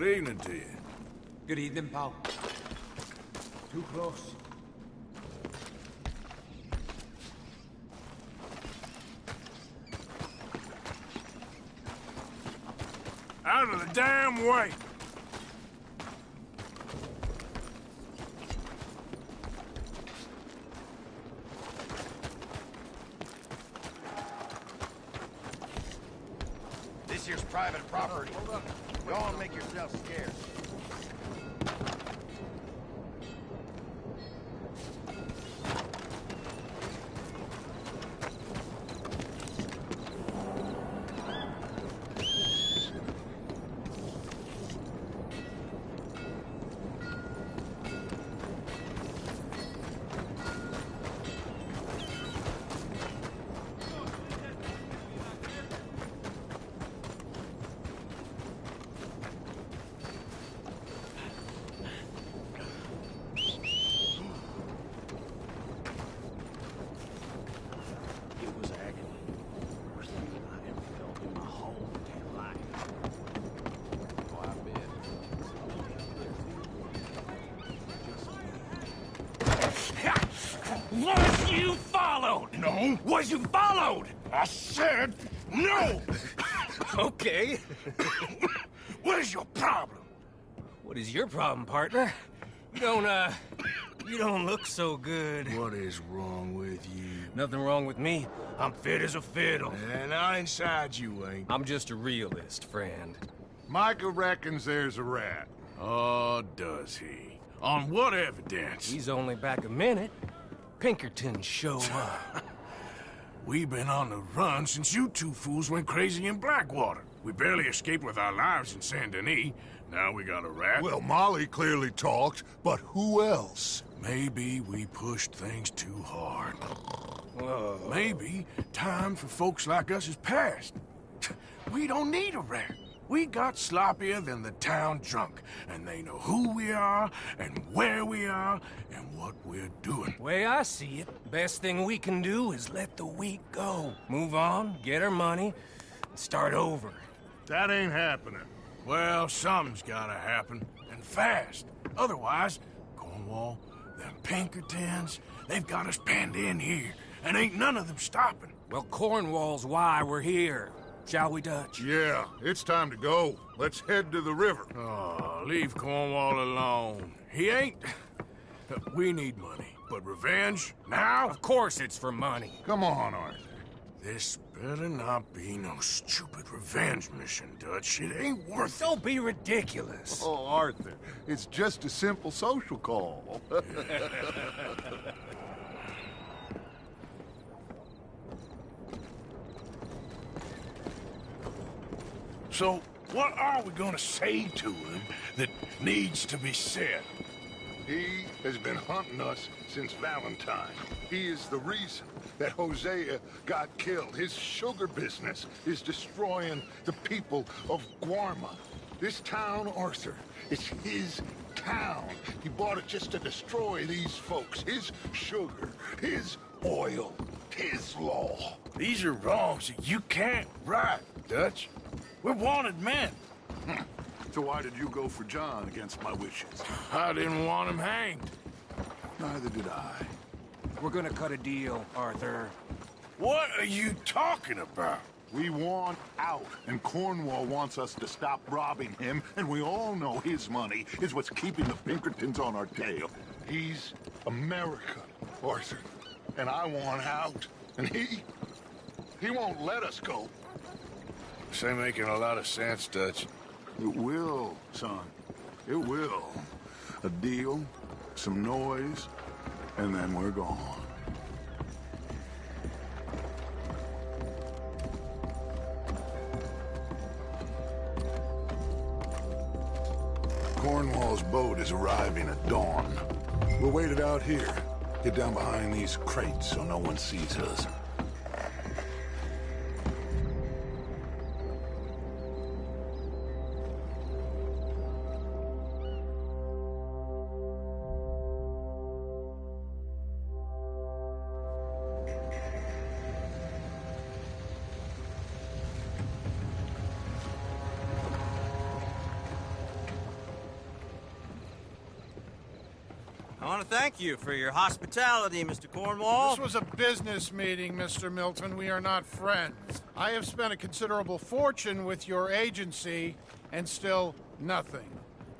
Good evening to you. Good evening, pal. Too close. Out of the damn way! This here's private property. Go on, make yourself scarce. Was you followed? No. Was you followed? I said no! Okay. What is your problem? What is your problem, partner? You don't look so good. What is wrong with you? Nothing wrong with me. I'm fit as a fiddle. And not inside you ain't. I'm just a realist, friend. Micah reckons there's a rat. Oh, does he? On what evidence? He's only back a minute. Pinkertons show up. We've been on the run since you two fools went crazy in Blackwater. We barely escaped with our lives in Saint Denis. Now we got a rat. Well, Molly clearly talked, but who else? Maybe we pushed things too hard. Whoa. Maybe time for folks like us is past. We don't need a rat. We got sloppier than the town drunk, and they know who we are, and where we are, and what we're doing. Way I see it, best thing we can do is let the week go. Move on, get our money, and start over. That ain't happening. Well, something's gotta happen, and fast. Otherwise, Cornwall, them Pinkertons, they've got us penned in here, and ain't none of them stopping. Well, Cornwall's why we're here. Shall we, Dutch? Yeah, it's time to go. Let's head to the river. Oh, leave Cornwall alone. He ain't... We need money, but revenge? Now? Of course it's for money. Come on, Arthur. This better not be no stupid revenge mission, Dutch. It ain't worth it. Don't be ridiculous. Oh, Arthur, it's just a simple social call. So, what are we gonna say to him that needs to be said? He has been hunting us since Valentine. He is the reason that Hosea got killed. His sugar business is destroying the people of Guarma. This town, Arthur, it's his town. He bought it just to destroy these folks. His sugar, his oil, his law. These are wrongs that you can't right, Dutch. We're wanted men. So why did you go for John against my wishes? I didn't want him hanged. Neither did I. We're gonna cut a deal, Arthur. What are you talking about? We want out, and Cornwall wants us to stop robbing him, and we all know his money is what's keeping the Pinkertons on our tail. He's America, Arthur, and I want out, and he won't let us go. This ain't making a lot of sense, Dutch. It will, son. It will. A deal, some noise, and then we're gone. Cornwall's boat is arriving at dawn. We'll wait it out here. Get down behind these crates so no one sees us. I want to thank you for your hospitality, Mr. Cornwall. This was a business meeting, Mr. Milton. We are not friends. I have spent a considerable fortune with your agency, and still nothing.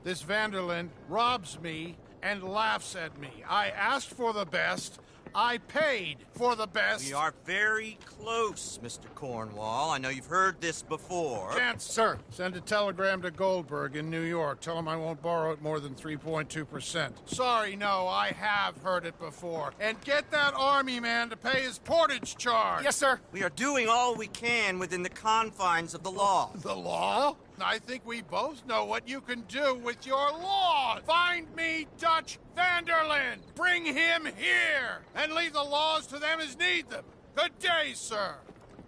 This Vanderlyn robs me and laughs at me. I asked for the best. I paid for the best. We are very close, Mr. Cornwall. I know you've heard this before. Chance, sir, send a telegram to Goldberg in New York. Tell him I won't borrow at more than 3.2%. Sorry, no, I have heard it before. And get that army man to pay his portage charge. Yes, sir. We are doing all we can within the confines of the law. The law? I think we both know what you can do with your law. Find me Dutch Vanderlyn. Bring him here. And leave the laws to them as need them. Good day, sir.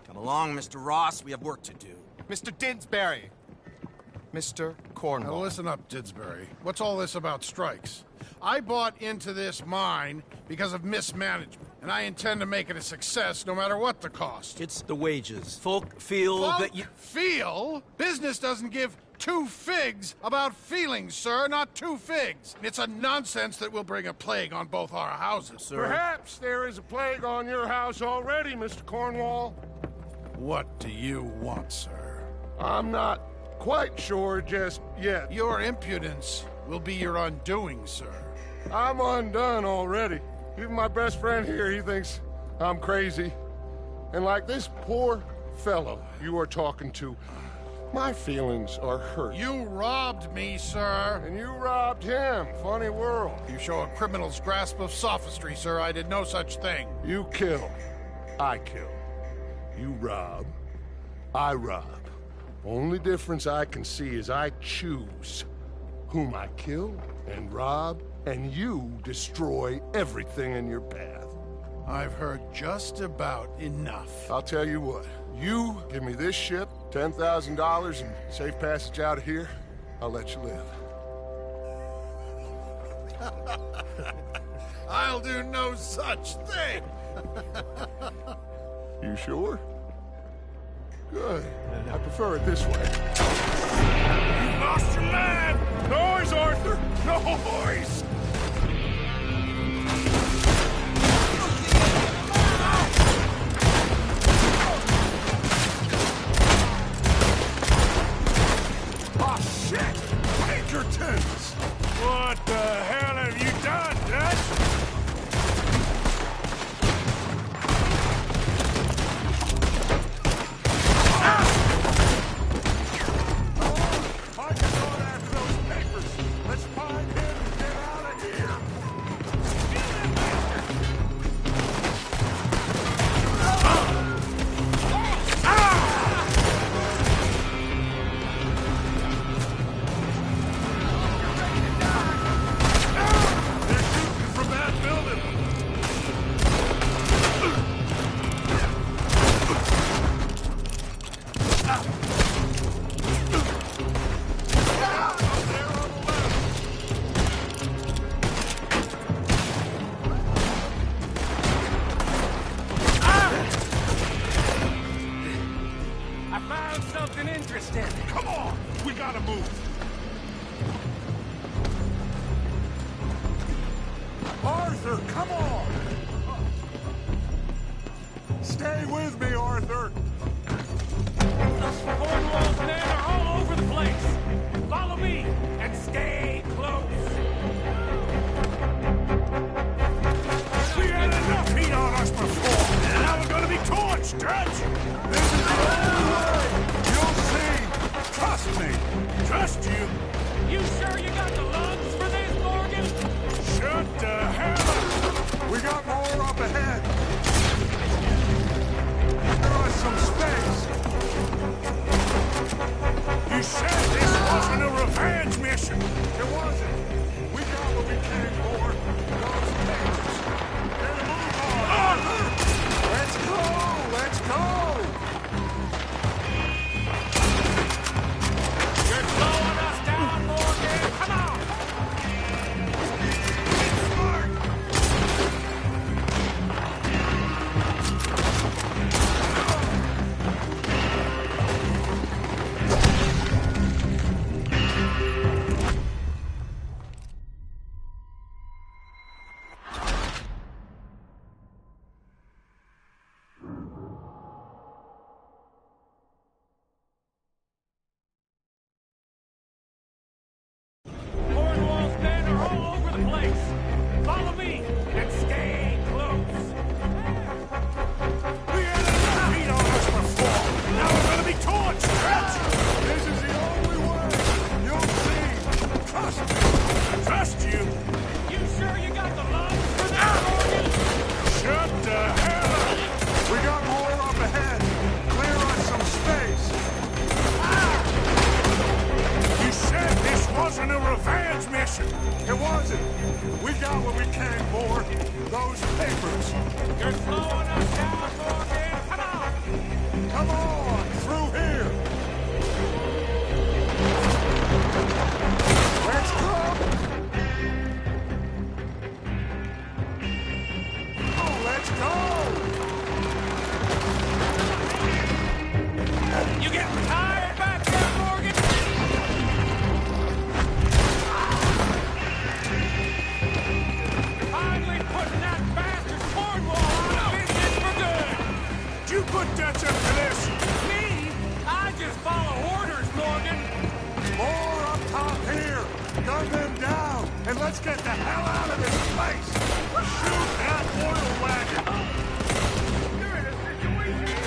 Come along, Mr. Ross. We have work to do. Mr. Didsbury. Mr. Cornwall. Now listen up, Didsbury. What's all this about strikes? I bought into this mine because of mismanagement, and I intend to make it a success no matter what the cost. It's the wages. Folk feel that you... Feel? Business doesn't give two figs about feelings, sir, not two figs. It's a nonsense that will bring a plague on both our houses, sir. Perhaps there is a plague on your house already, Mr. Cornwall. What do you want, sir? I'm not quite sure just yet. Your impudence will be your undoing, sir. I'm undone already. Even my best friend here, he thinks I'm crazy. And like this poor fellow you are talking to, my feelings are hurt. You robbed me, sir. And you robbed him. Funny world. You show a criminal's grasp of sophistry, sir. I did no such thing. You kill. I kill. You rob. I rob. Only difference I can see is I choose whom I kill and rob, and you destroy everything in your path. I've heard just about enough. I'll tell you what. You give me this ship, $10,000, and safe passage out of here, I'll let you live. I'll do no such thing. You sure? Good. I prefer it this way. You lost your man! Noise, Arthur! Noise! Oh, shit! Pinkertons! What the hell have you done, Dutch? Come on! We gotta move! Arthur, come on! Stay with me, Arthur! Cornwall's men are all over the place! Follow me, and stay close! We had enough heat on us before! Now we're gonna be torched, Dutch! This is the only way! You'll see! Trust me! Trust you! You sure you got the lungs for this, Morgan? Shut the hell up! We got more up ahead! There was some space! You said this wasn't a revenge mission! It wasn't! We got what we came for! Those papers! Get a move on! Arthur! Let's go! Let's go! You're slowing us down, Morgan! Come on! Come on, through here. Let's go. Oh, let's go. You getting tired back there, Morgan? Finally putting that bastard Cornwall out of business for good! You put Dutch up to this! Me? I just follow orders, Morgan! More up top here. Gun them down, and let's get the hell out of this place. Shoot that oil wagon. You're in a situation.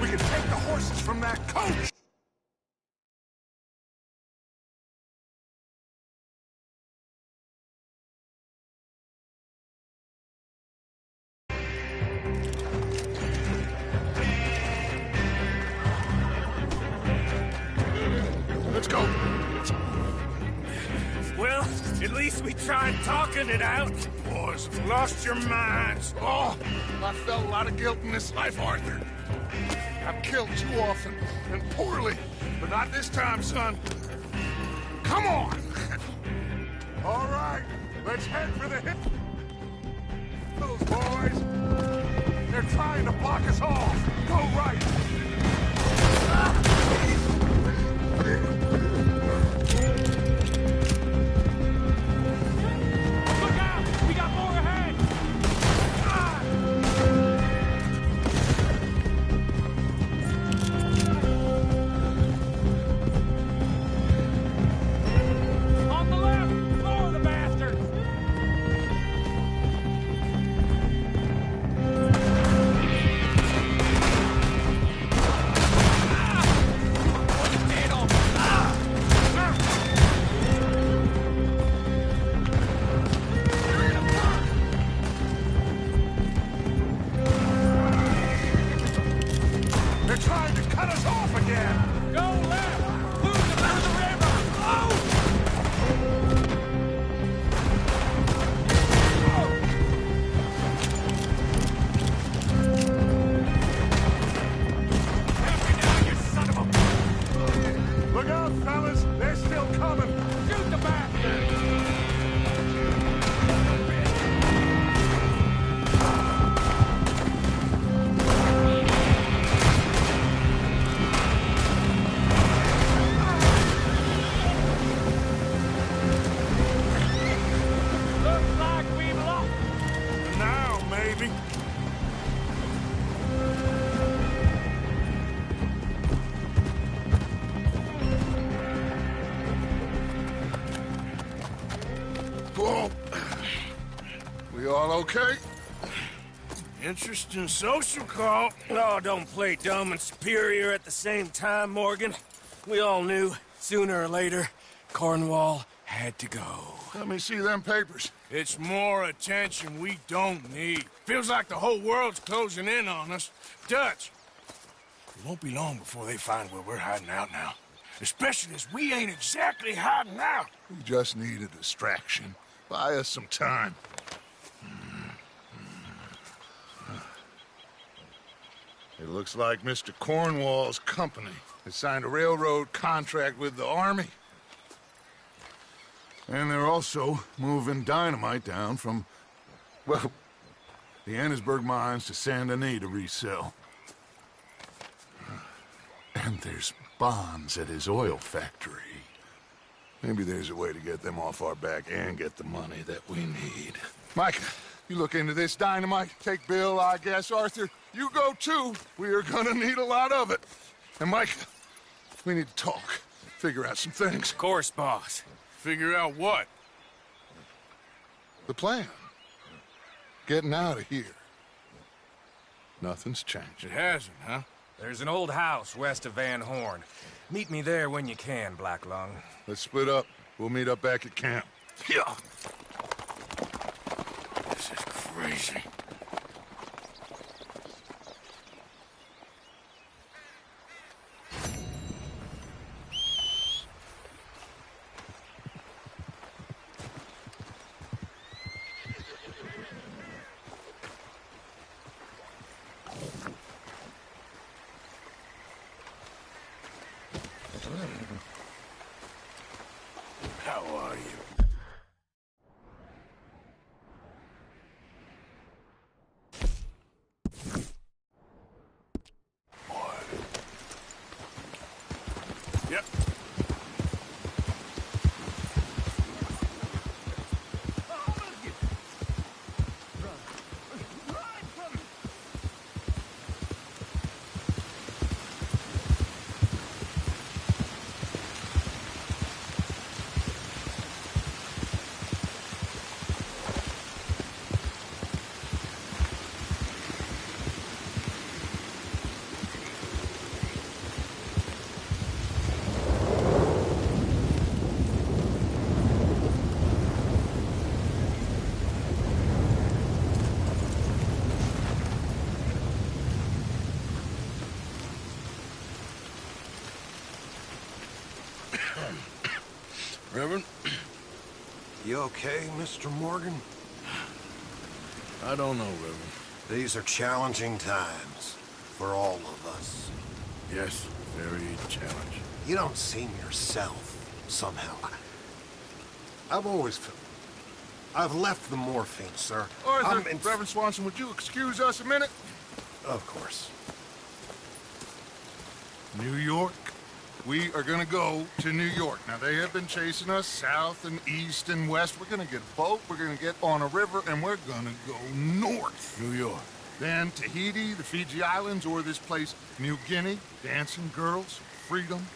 We can take the horses from that coach. Let's go. Well, at least we tried talking it out. Boys have lost your minds. Oh, I felt a lot of guilt in this life, Arthur. I've killed too often and poorly, but not this time, son. Come on. All right, let's head for the hip. Those boys, they're trying to block us off. Go right. Look out! We got more ahead! On the left! Lower the bastards! They're trying to cut us off again. Go left! Lose them out of the river! Oh! Help me down, you son of a... Look out, fellas. They're still coming. Shoot the bastard! Looks like we've lost. Now, maybe. Whoa. We all okay? Interesting social call. Oh, don't play dumb and superior at the same time, Morgan. We all knew, sooner or later, Cornwall had to go. Let me see them papers. It's more attention we don't need. Feels like the whole world's closing in on us. Dutch, it won't be long before they find where we're hiding out now. Especially as we ain't exactly hiding out. We just need a distraction. Buy us some time. It looks like Mr. Cornwall's company has signed a railroad contract with the Army. And they're also moving dynamite down from, well, the Annesburg mines to Saint Denis to resell. And there's bonds at his oil factory. Maybe there's a way to get them off our back and get the money that we need. Mike, you look into this dynamite. Take Bill, I guess. Arthur, you go too. We are gonna need a lot of it. And Mike, we need to talk. Figure out some things. Of course, boss. Figure out what? The plan. Getting out of here. Nothing's changed. It hasn't, huh? There's an old house west of Van Horn. Meet me there when you can, Black Lung. Let's split up. We'll meet up back at camp. Yeah. This is crazy. How are you? Yep. Reverend? You okay, Mr. Morgan? I don't know, Reverend. These are challenging times for all of us. Yes, very challenging. You don't seem yourself, somehow. I've always felt... I've left the morphine, sir. Arthur, Reverend Swanson, would you excuse us a minute? Of course. New York. We are gonna go to New York. Now, they have been chasing us south and east and west. We're gonna get a boat, we're gonna get on a river, and we're gonna go north. New York. Then Tahiti, the Fiji Islands, or this place, New Guinea, dancing girls, freedom.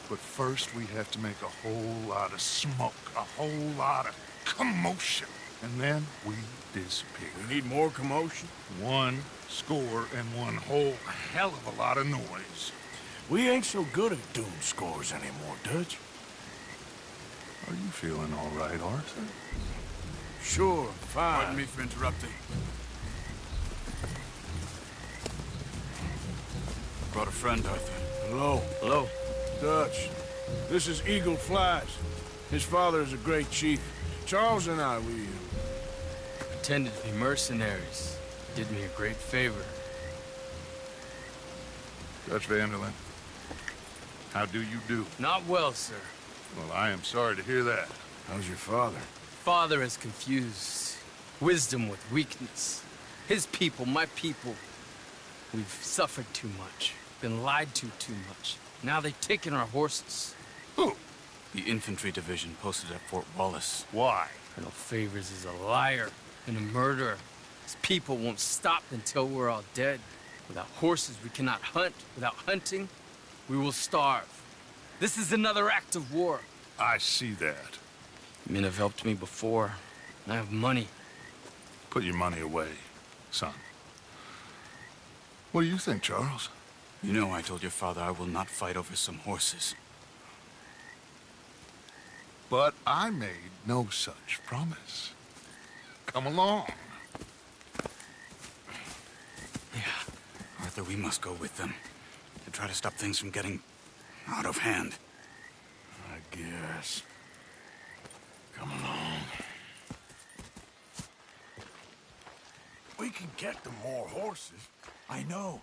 But first, we have to make a whole lot of smoke, a whole lot of commotion. And then we disappear. We need more commotion? 1 score and 1 whole hell of a lot of noise. We ain't so good at doing scores anymore, Dutch. Are you feeling all right, Arthur? Sure, fine. Pardon me for interrupting. Brought a friend, Arthur. Hello. Hello. Dutch. This is Eagle Flies. His father is a great chief. Charles and I, we... Pretended to be mercenaries. Did me a great favor. Dutch Vanderlyn, how do you do? Not well, sir. Well, I am sorry to hear that. How's your father? Father has confused wisdom with weakness. His people, my people. We've suffered too much. Been lied to too much. Now they've taken our horses. Who? The infantry division posted at Fort Wallace. Why? Colonel Favors is a liar and a murderer. His people won't stop until we're all dead. Without horses, we cannot hunt. Without hunting, we will starve. This is another act of war. I see that. Men have helped me before. And I have money. Put your money away, son. What do you think, Charles? You know I told your father I will not fight over some horses. But I made no such promise. Come along. Yeah. Arthur, we must go with them. To try to stop things from getting out of hand. I guess. Come along. We can get them more horses. I know.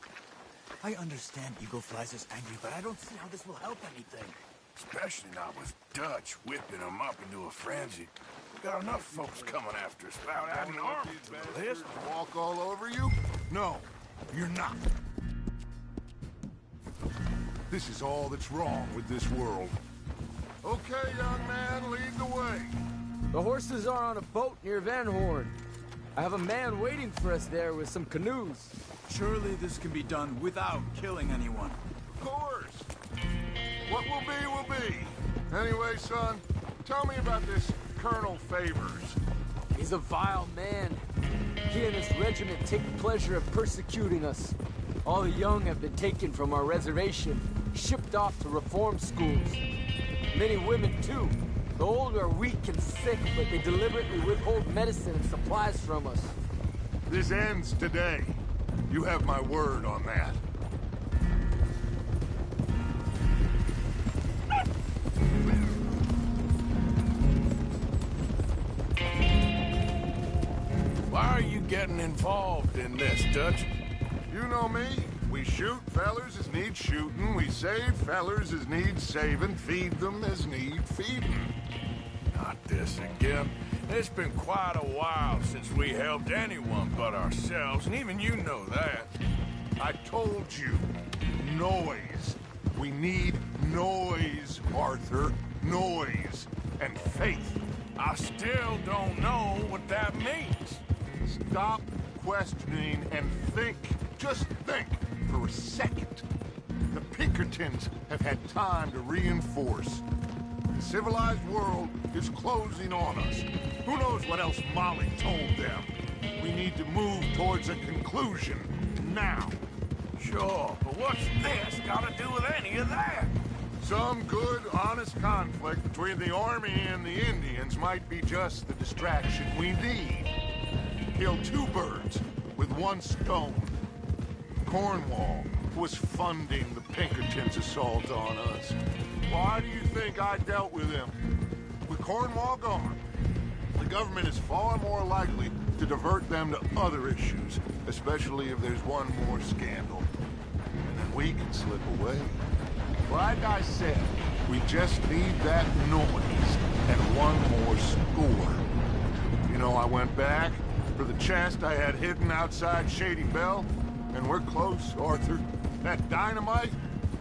I understand Eagle Flies is angry, but I don't see how this will help anything. Especially not with Dutch whipping them up into a frenzy. We got enough folks coming after us without adding arms to the list. Walk all over you? No, you're not. This is all that's wrong with this world. Okay, young man, lead the way. The horses are on a boat near Van Horn. I have a man waiting for us there with some canoes. Surely this can be done without killing anyone. Of course. What will be. Anyway, son, tell me about this Colonel Favors. He's a vile man. He and his regiment take pleasure in persecuting us. All the young have been taken from our reservation, shipped off to reform schools. Many women, too. The old are weak and sick, but they deliberately withhold medicine and supplies from us. This ends today. You have my word on that. Why are you getting involved in this, Dutch? You know me. We We shoot fellers as need shooting. We save fellers as need saving. Feed them as need feeding. Not this again. It's been quite a while since we helped anyone but ourselves, and even you know that. I told you. Noise. We need noise, Arthur. Noise. And faith. I still don't know what that means. Stop questioning and think. Just think for a second. The Pinkertons have had time to reinforce. The civilized world is closing on us. Who knows what else Molly told them? We need to move towards a conclusion now. Sure, but what's this got to do with any of that? Some good, honest conflict between the army and the Indians might be just the distraction we need. Kill two birds with one stone. Cornwall was funding the Pinkertons' assault on us. Why do you think I dealt with him? With Cornwall gone, the government is far more likely to divert them to other issues, especially if there's one more scandal. And then we can slip away. Like I said, we just need that noise and one more score. You know, I went back for the chest I had hidden outside Shady Bell, and we're close, Arthur. That dynamite,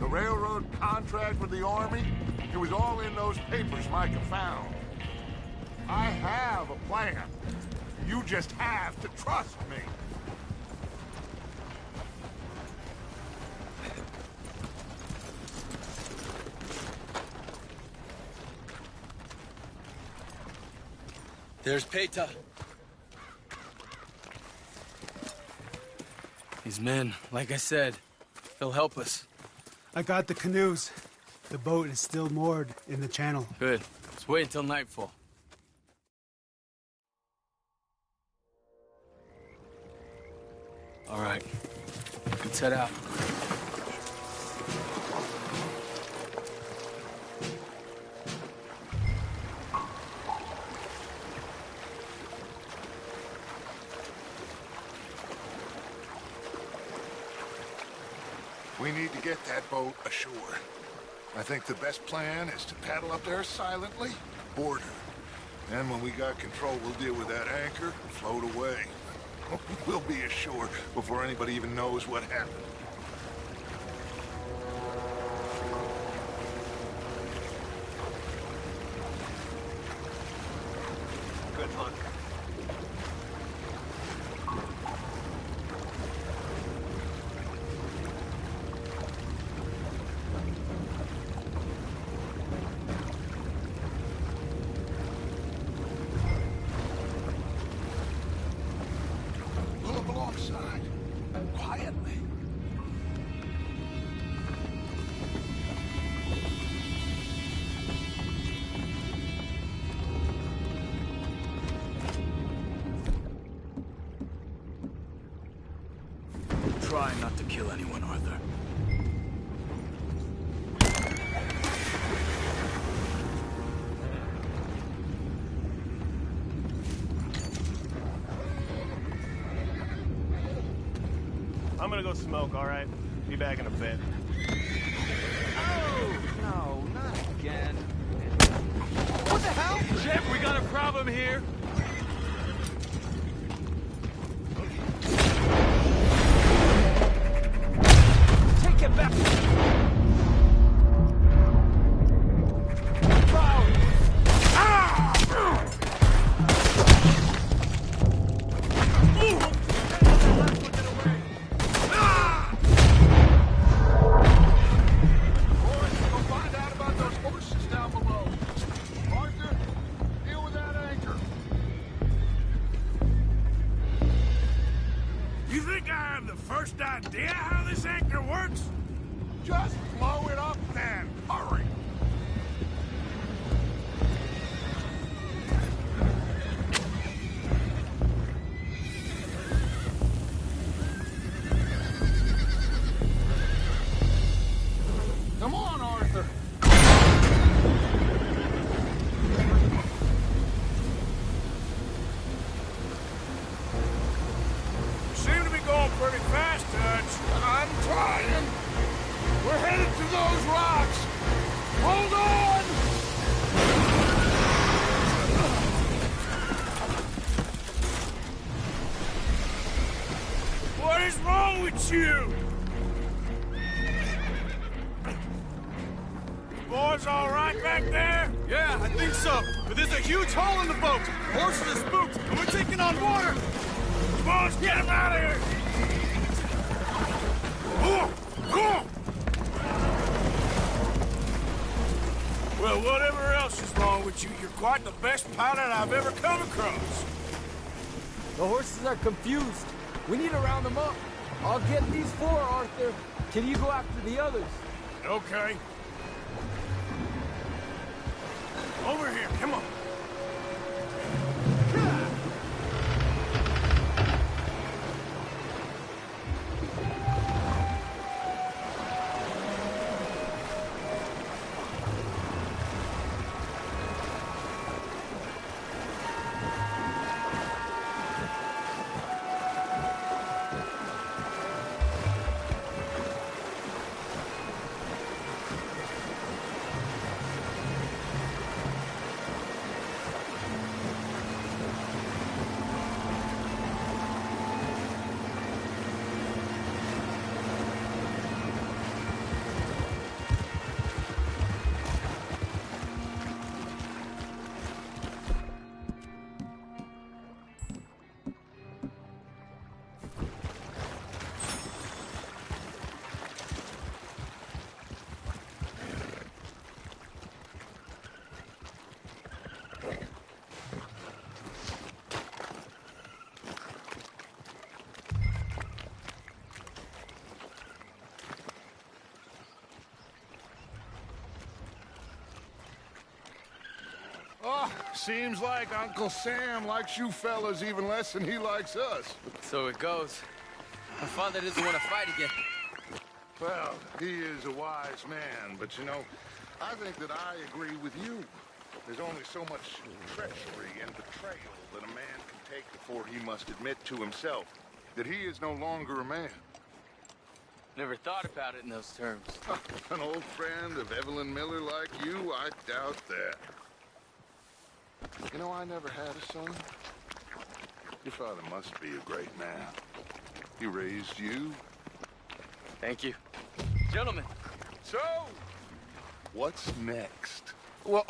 the railroad contract with the army, it was all in those papers Micah found. I have a plan. You just have to trust me. There's Peta. These men, like I said, they'll help us. I got the canoes. The boat is still moored in the channel. Good. Let's wait until nightfall. All right. Let's head out. We need to get that boat ashore. I think the best plan is to paddle up there silently, board her. Then when we got control, we'll deal with that anchor and float away. We'll be ashore before anybody even knows what happened. Good hunt. Pull up alongside. Quietly. Try not to kill anyone, Arthur. I'm gonna go smoke, all right? Be back in a bit. Oh! No, not again. What the hell? Jeff, we got a problem here. Take it back! Go find out about those horses down below. Arthur, deal with that anchor. you! Boys all right back there? Yeah, I think so. But there's a huge hole in the boat. Horses are spooked, and we're taking on water. Come on, get him out of here! Go! Well, whatever else is wrong with you, you're quite the best pilot I've ever come across. The horses are confused. We need to round them up. I'll get these four, Arthur. Can you go after the others? Okay. Over here, come on. Oh, seems like Uncle Sam likes you fellas even less than he likes us. So it goes. My father doesn't want to fight again. Well, he is a wise man, but you know, I think that I agree with you. There's only so much treachery and betrayal that a man can take before he must admit to himself that he is no longer a man. Never thought about it in those terms. An old friend of Evelyn Miller like you, I doubt that. You know, I never had a son. Your father must be a great man. He raised you. Thank you. Gentlemen. So, what's next? Well,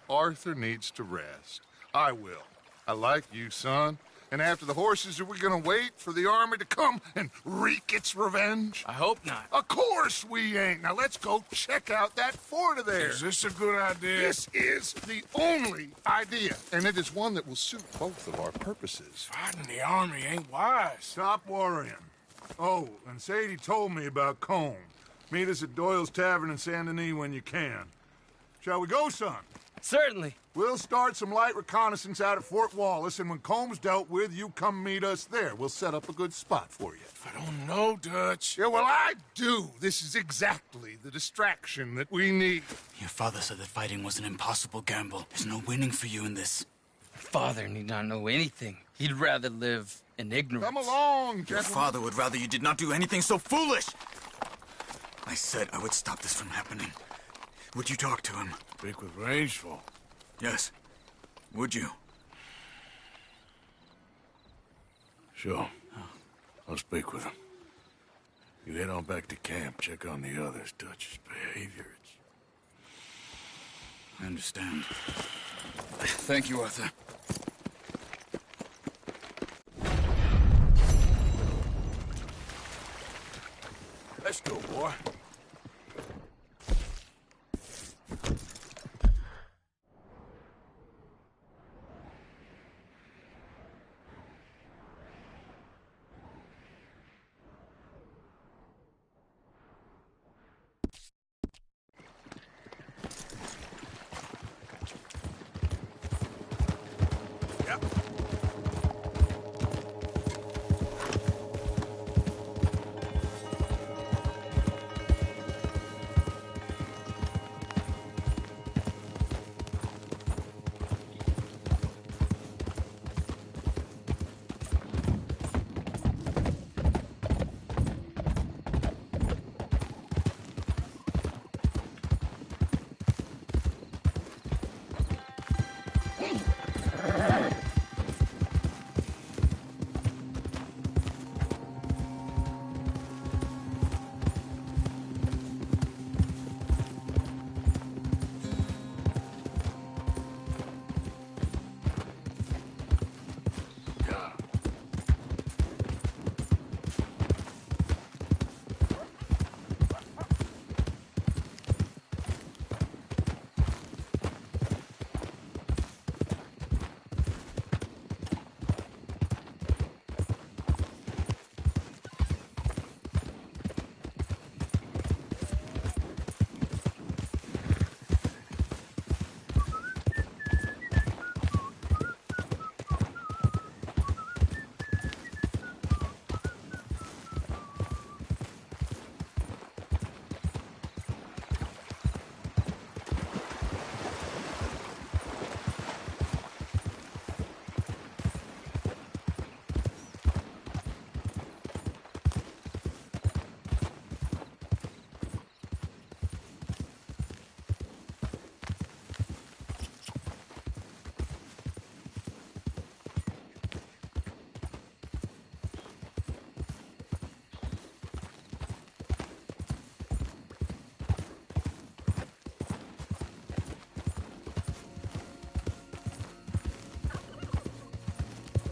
Arthur needs to rest. I will. I like you, son. And after the horses, are we gonna wait for the army to come and wreak its revenge? I hope not. Of course we ain't. Now let's go check out that fort of theirs. Is this a good idea? This is the only idea, and it is one that will suit both of our purposes. Fighting the army ain't wise. Stop worrying. Oh, and Sadie told me about Combe. Meet us at Doyle's Tavern in Saint Denis when you can. Shall we go, son? Certainly. We'll start some light reconnaissance out at Fort Wallace, and when Comb's dealt with, you come meet us there. We'll set up a good spot for you. I don't know, Dutch. Yeah, well, I do. This is exactly the distraction that we need. Your father said that fighting was an impossible gamble. There's no winning for you in this. Father need not know anything. He'd rather live in ignorance. Come along, Your gentlemen. father would rather you did not do anything so foolish. I said I would stop this from happening. Would you talk to him? Speak with Rangeful. Yes. Would you? Sure. I'll speak with him. You head on back to camp, check on the others. Dutch's behavior, I understand. Thank you, Arthur. Let's go, boy.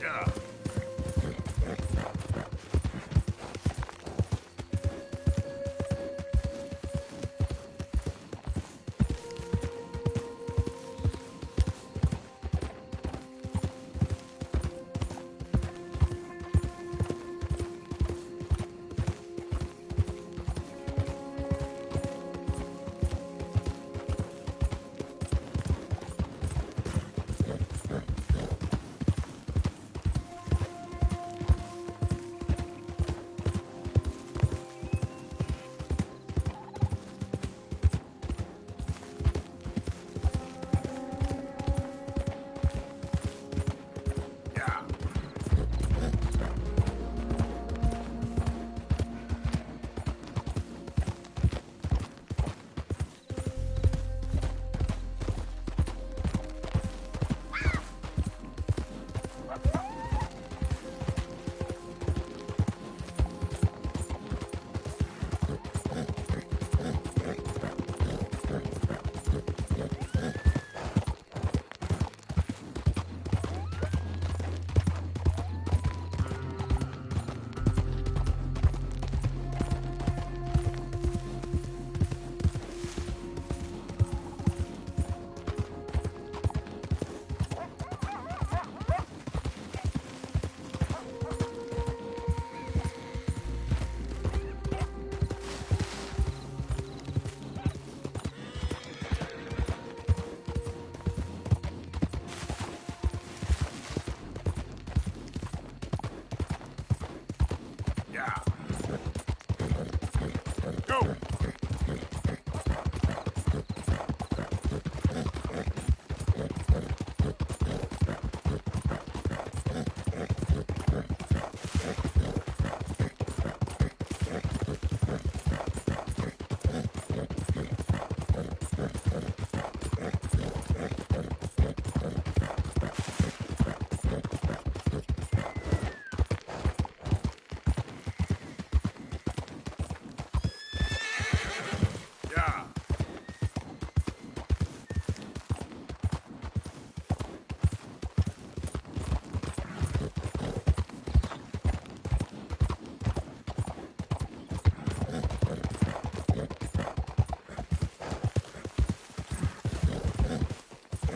Yeah.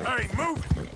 Hey, move it!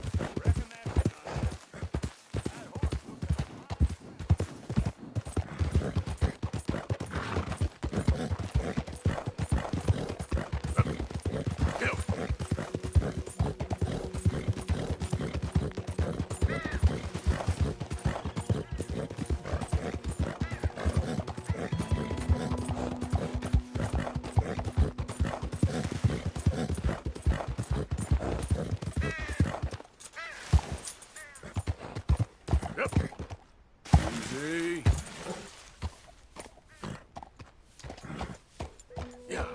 Easy. Yeah.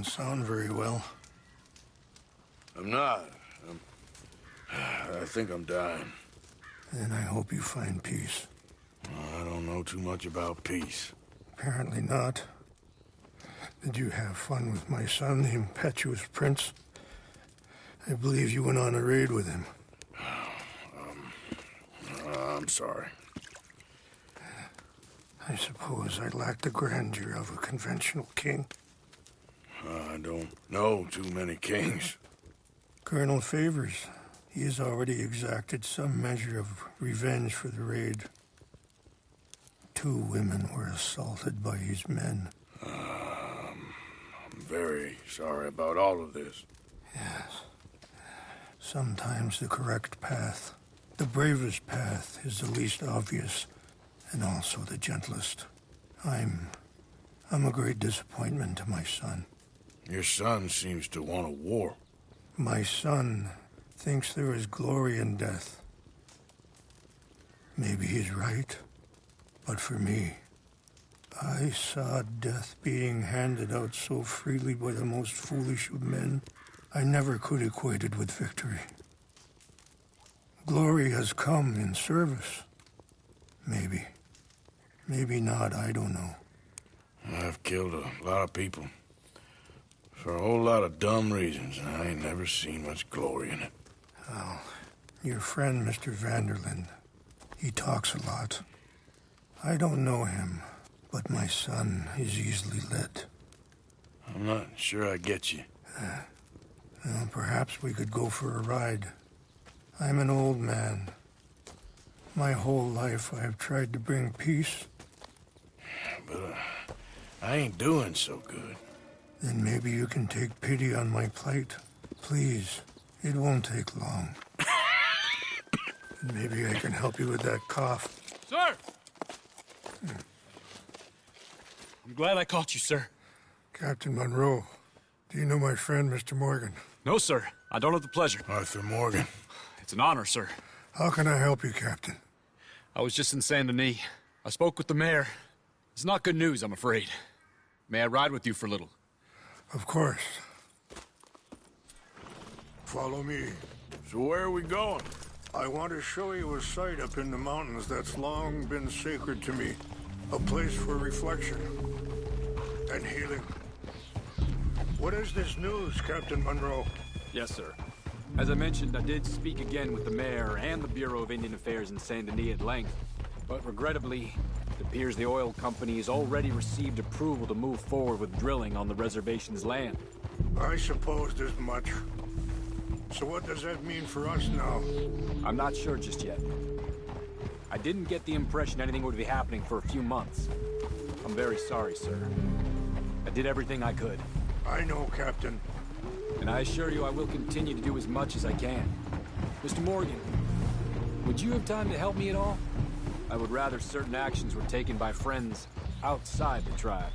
don't sound very well. I'm not. I think I'm dying. And I hope you find peace. I don't know too much about peace. Apparently not. Did you have fun with my son, the impetuous prince? I believe you went on a raid with him. I'm sorry. I suppose I lack the grandeur of a conventional king. I don't know too many kings. Colonel Favors, he has already exacted some measure of revenge for the raid. 2 women were assaulted by his men. I'm very sorry about all of this. Yes. Sometimes the correct path, the bravest path, is the least obvious, and also the gentlest. I'm a great disappointment to my son. Your son seems to want a war. My son thinks there is glory in death. Maybe he's right, but for me, I saw death being handed out so freely by the most foolish of men, I never could equate it with victory. Glory has come in service. Maybe. Maybe not, I don't know. I've killed a lot of people. For a whole lot of dumb reasons, and I ain't never seen much glory in it. Well, your friend, Mr. Vanderlyn, he talks a lot. I don't know him, but my son is easily led. I'm not sure I get you. Well, perhaps we could go for a ride. I'm an old man. My whole life I have tried to bring peace. But I ain't doing so good. Then maybe you can take pity on my plight. Please, it won't take long. Maybe I can help you with that cough. Sir! I'm glad I caught you, sir. Captain Monroe, do you know my friend, Mr. Morgan? No, sir. I don't have the pleasure. Arthur Morgan. It's an honor, sir. How can I help you, Captain? I was just in Saint Denis. I spoke with the mayor. It's not good news, I'm afraid. May I ride with you for a little? Of course. Follow me. So where are we going? I want to show you a site up in the mountains that's long been sacred to me. A place for reflection and healing. What is this news, Captain Monroe? Yes, sir. As I mentioned, I did speak again with the mayor and the Bureau of Indian Affairs in Saint Denis at length. But regrettably, it appears the oil company has already received approval to move forward with drilling on the reservation's land. I supposed as much. So what does that mean for us now? I'm not sure just yet. I didn't get the impression anything would be happening for a few months. I'm very sorry, sir. I did everything I could. I know, Captain. And I assure you I will continue to do as much as I can. Mr. Morgan, would you have time to help me at all? I would rather certain actions were taken by friends outside the tribe.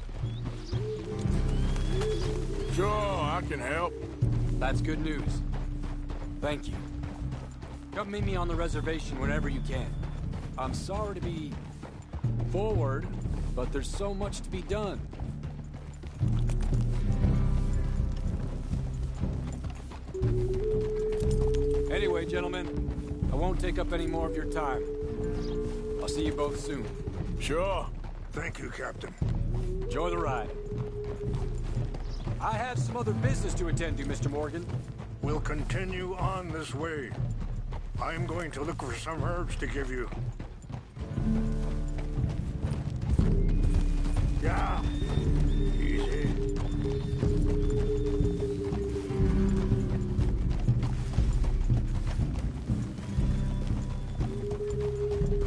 Sure, I can help. That's good news. Thank you. Come meet me on the reservation whenever you can. I'm sorry to be forward, but there's so much to be done. Anyway, gentlemen, I won't take up any more of your time. I'll see you both soon. Sure. Thank you, Captain. Enjoy the ride. I have some other business to attend to, Mr. Morgan. We'll continue on this way. I'm going to look for some herbs to give you. Yeah. Easy.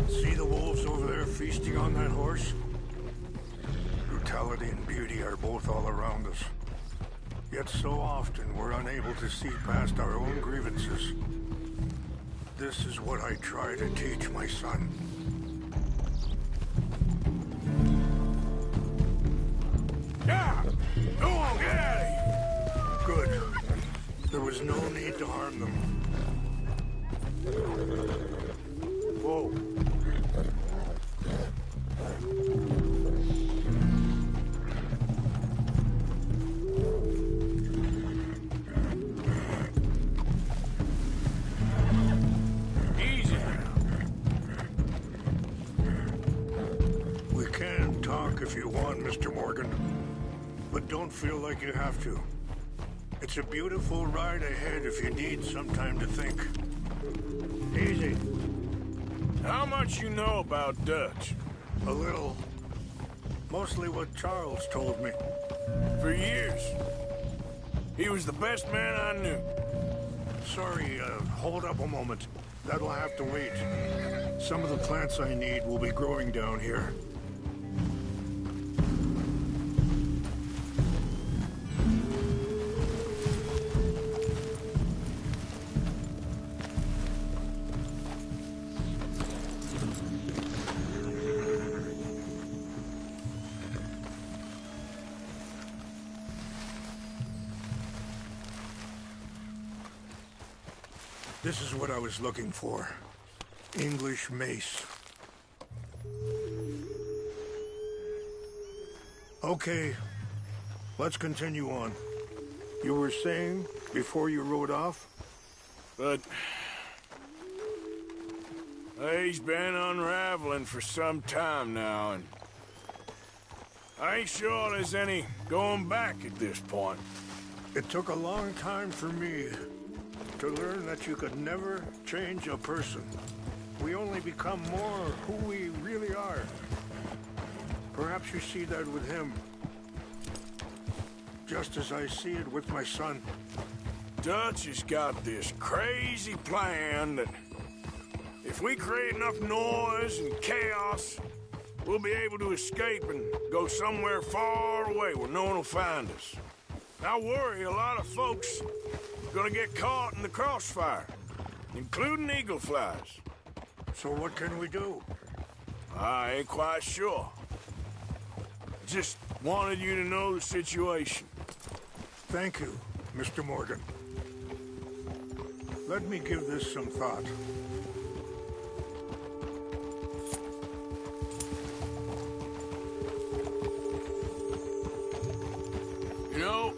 See the wolves over there feasting on that horse? Brutality and beauty are both all around us. Yet so often we're unable to see past our own grievances. This is what I try to teach my son. Yeah! Go on, get out of here! Good. There was no need to harm them. Whoa. you want, Mr. Morgan. But don't feel like you have to. It's a beautiful ride ahead if you need some time to think. Easy. How much you know about Dutch? A little. Mostly what Charles told me. For years. He was the best man I knew. Sorry, hold up a moment. That'll have to wait. Some of the plants I need will be growing down here. This is what I was looking for. English mace. Okay, let's continue on. You were saying before you rode off? But he's been unraveling for some time now, and I ain't sure there's any going back at this point. It took a long time for me to learn that you could never change a person. We only become more who we really are. Perhaps you see that with him, just as I see it with my son. Dutch has got this crazy plan that if we create enough noise and chaos, we'll be able to escape and go somewhere far away where no one will find us. I worry a lot of folks are gonna get caught in the crossfire, including eagle flies. So what can we do? I ain't quite sure. Just wanted you to know the situation. Thank you, Mr. Morgan. Let me give this some thought. You know,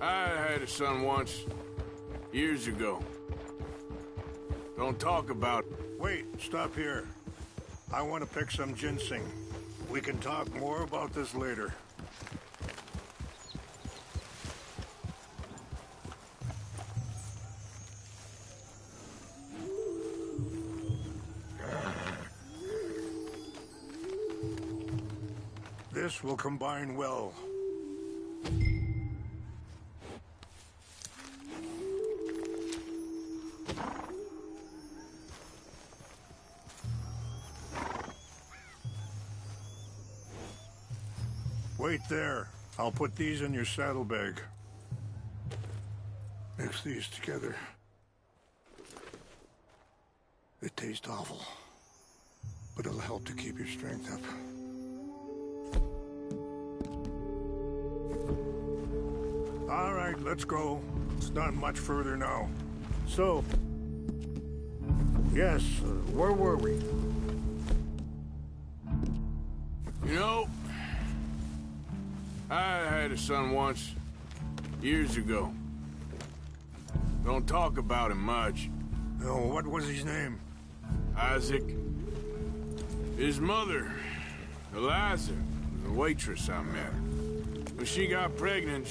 I had a son once, years ago. Don't talk about... Wait, stop here. I want to pick some ginseng. We can talk more about this later. This will combine well. Wait there. I'll put these in your saddlebag. Mix these together. It tastes awful, but it'll help to keep your strength up. All right, let's go. It's not much further now. So, yes, where were we? You know, I had a son once, years ago. Don't talk about him much. No, what was his name? Isaac. His mother, Eliza, was a waitress I met. When she got pregnant,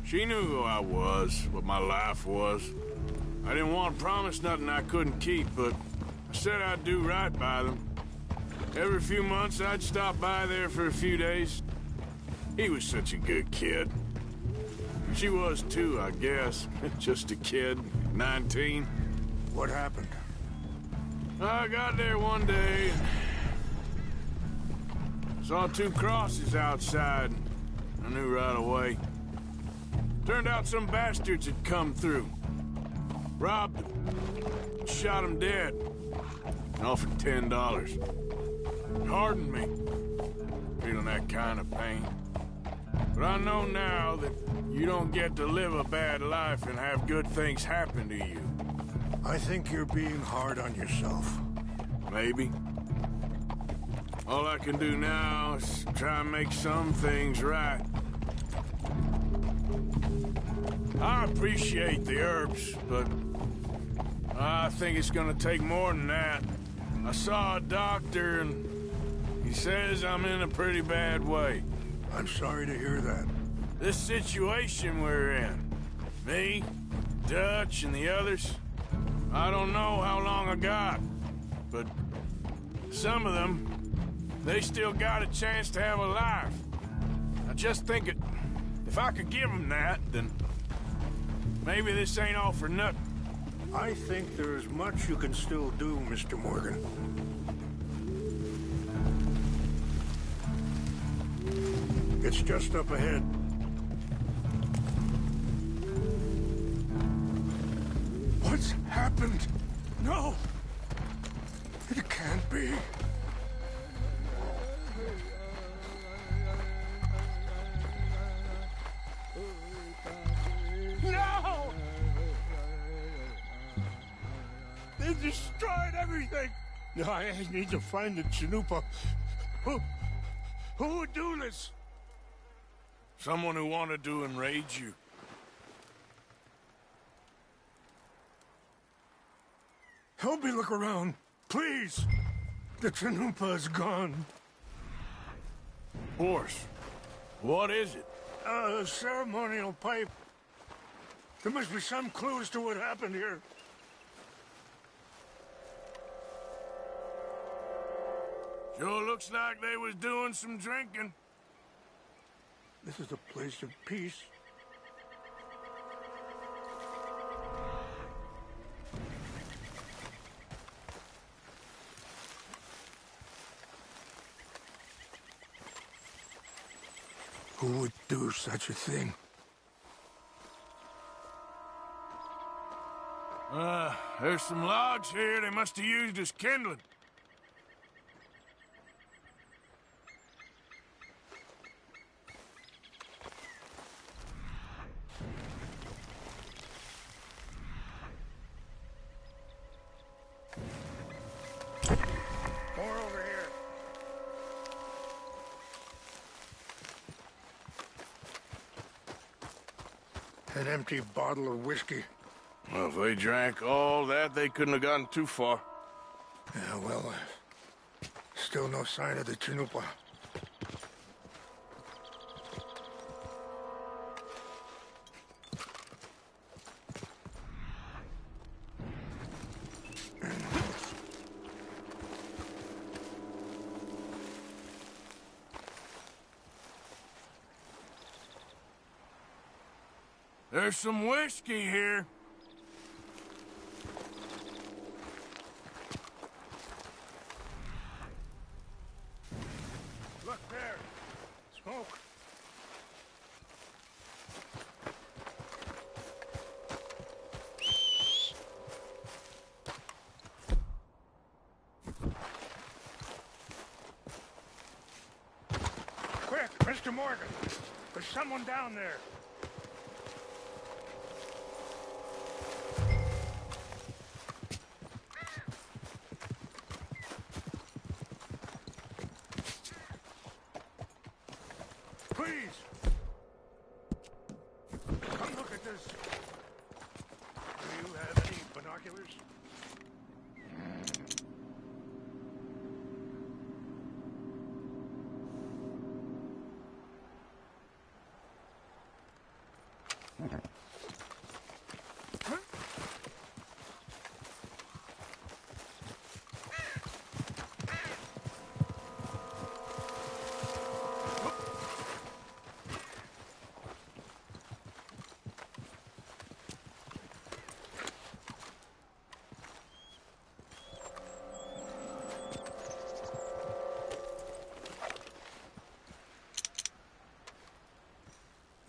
she knew who I was, what my life was. I didn't want to promise nothing I couldn't keep, but I said I'd do right by them. Every few months, I'd stop by there for a few days. He was such a good kid. She was too, I guess. Just a kid, 19. What happened? I got there one day and saw two crosses outside. I knew right away. Turned out some bastards had come through. Robbed them. Shot him dead. And offered $10. Hardened me. Feeling that kind of pain. But I know now that you don't get to live a bad life and have good things happen to you. I think you're being hard on yourself. Maybe. All I can do now is try and make some things right. I appreciate the herbs, but I think it's gonna take more than that. I saw a doctor and He says I'm in a pretty bad way. I'm sorry to hear that. This situation we're in, me, Dutch, and the others, I don't know how long I got, but some of them, they still got a chance to have a life. I just think if I could give them that, then maybe this ain't all for nothing. I think there is much you can still do, Mr. Morgan. It's just up ahead. What's happened? No! It can't be. No! They destroyed everything! I need to find the Chanupa. Who would do this? Someone who wanted to enrage you. Help me look around, please. The Chanupa is gone. Horse. What is it? A ceremonial pipe. There must be some clue as to what happened here. Sure looks like they was doing some drinking. This is a place of peace. Who would do such a thing? There's some logs here they must have used as kindling. More over here. An empty bottle of whiskey. Well, if they drank all that, they couldn't have gotten too far. Yeah, well, still no sign of the Chanupa. There's some whiskey here. Look there. Smoke. Quick, Mr. Morgan. There's someone down there. Please! Come look at this. Do you have any binoculars?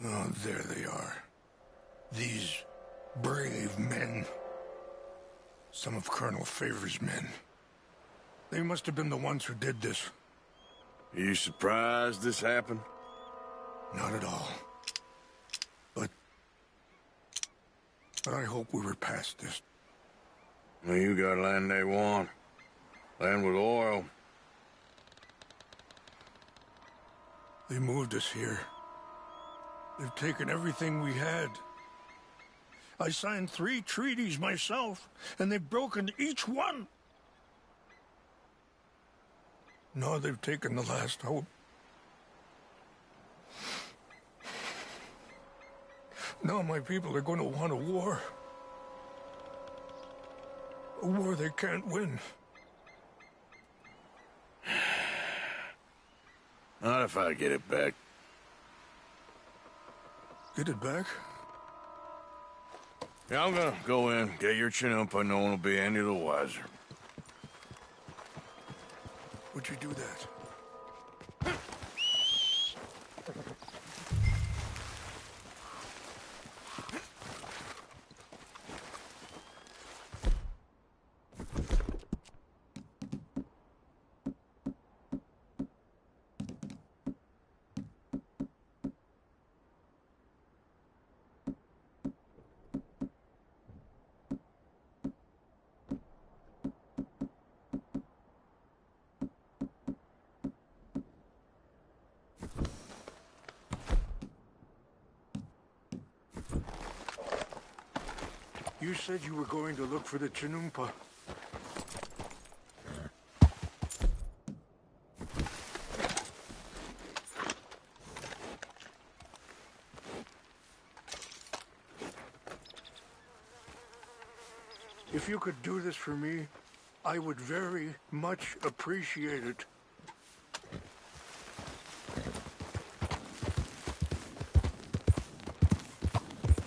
Oh, there they are. These brave men. Some of Colonel Favor's men. They must have been the ones who did this. Are you surprised this happened? Not at all. But I hope we were past this. Well, you got land they want. Land with oil. They moved us here. They've taken everything we had. I signed 3 treaties myself, and they've broken each one. Now they've taken the last hope. Now my people are going to want a war. A war they can't win. Not if I get it back. Get it back? Yeah, I'm gonna go in, get your chinumpa, no one will be any the wiser. Would you do that? You said you were going to look for the Chinumpa. If you could do this for me, I would very much appreciate it.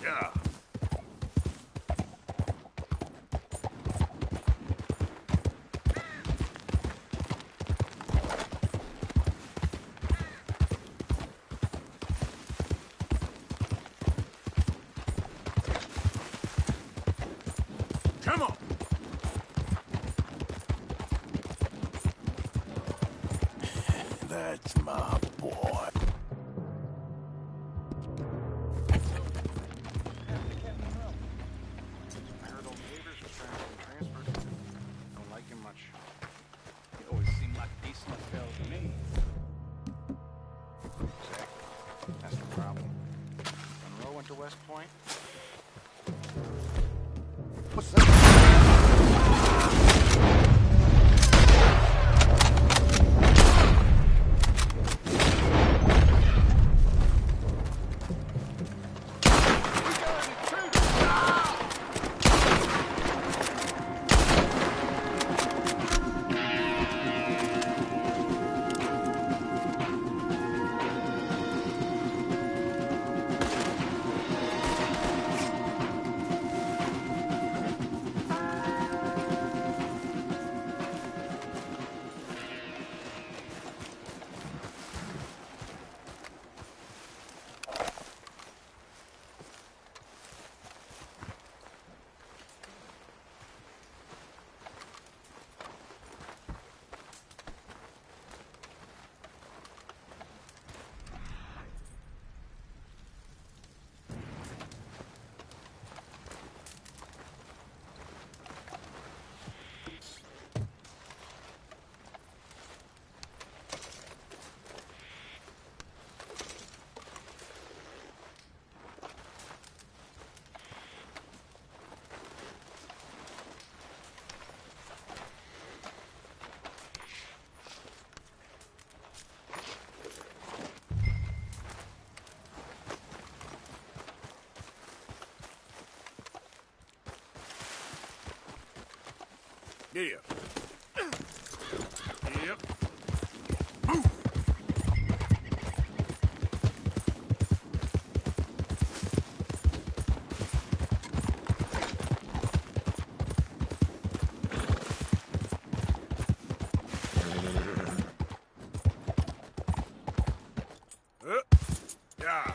Yeah. Come on. That's my boy. I heard old neighbors was trying to get transferred. Don't like him much. He always seemed like a decent fellow to me. Exactly. That's the problem. Monroe went to West Point. What's that? Yeah. Yep. Yeah.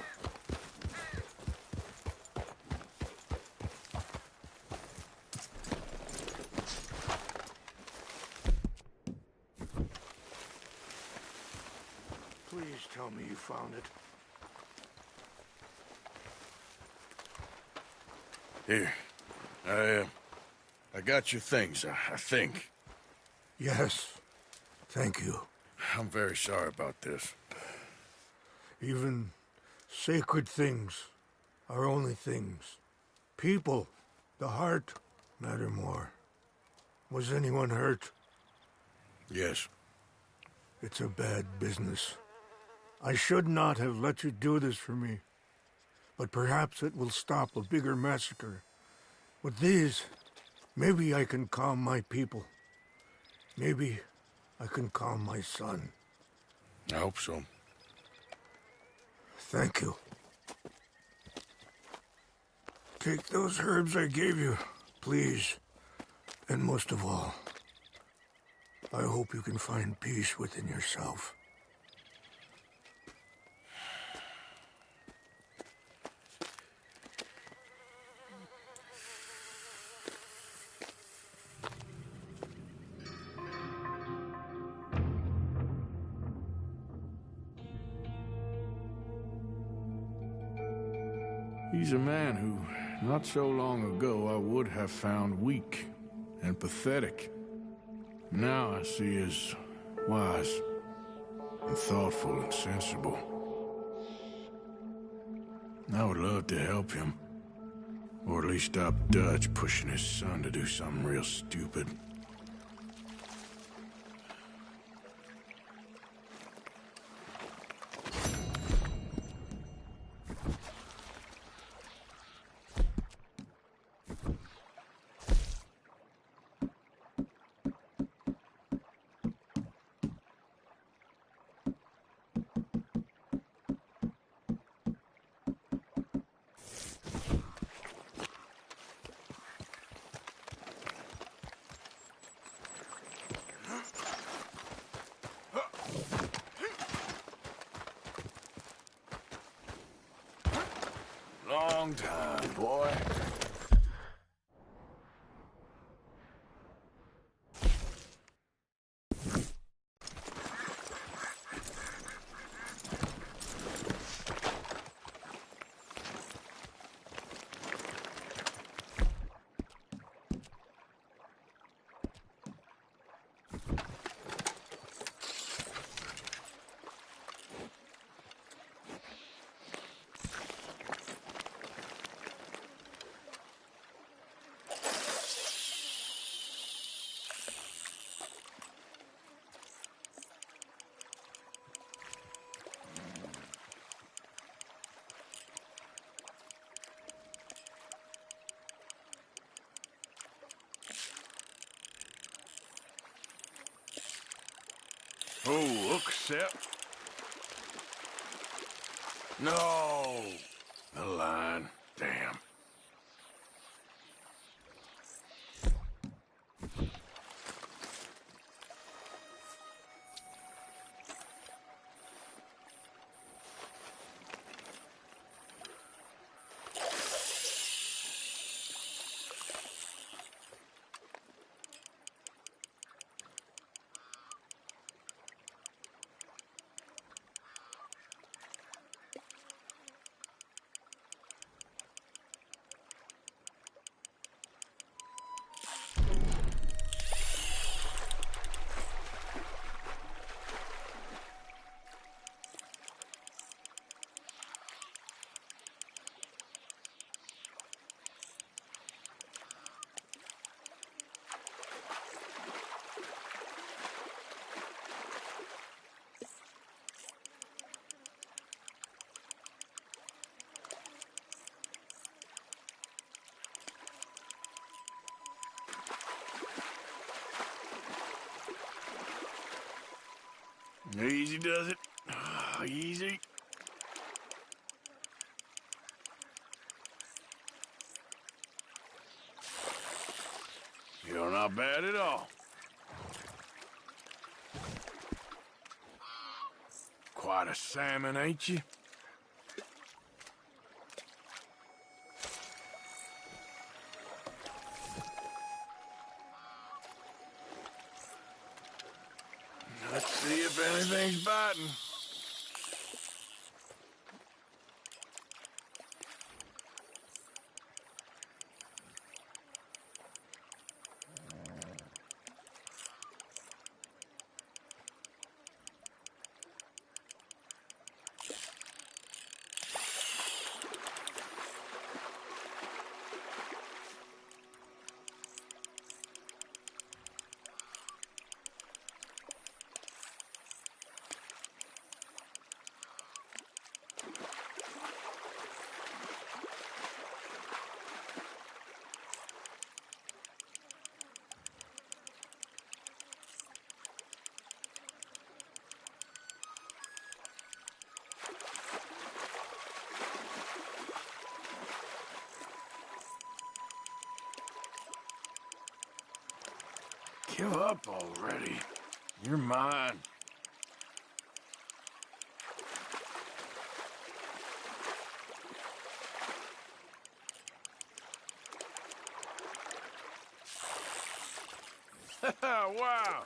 Please tell me you found it. Here. I got your things, I think. Yes. Thank you. I'm very sorry about this. Even sacred things are only things. People, the heart, matter more. Was anyone hurt? Yes. It's a bad business. I should not have let you do this for me. But perhaps it will stop a bigger massacre. With these, maybe I can calm my people. Maybe I can calm my son. I hope so. Thank you. Take those herbs I gave you, please. And most of all, I hope you can find peace within yourself. He's a man who, not so long ago, I would have found weak and pathetic. Now I see as wise and thoughtful and sensible. I would love to help him. Or at least stop Dutch pushing his son to do something real stupid. Long time, boy. Oh, accept. No. The line. Damn. Easy does it. Oh, easy. You're not bad at all. Quite a salmon, ain't you? Let's see if anything's biting. Give up already. You're mine. Wow.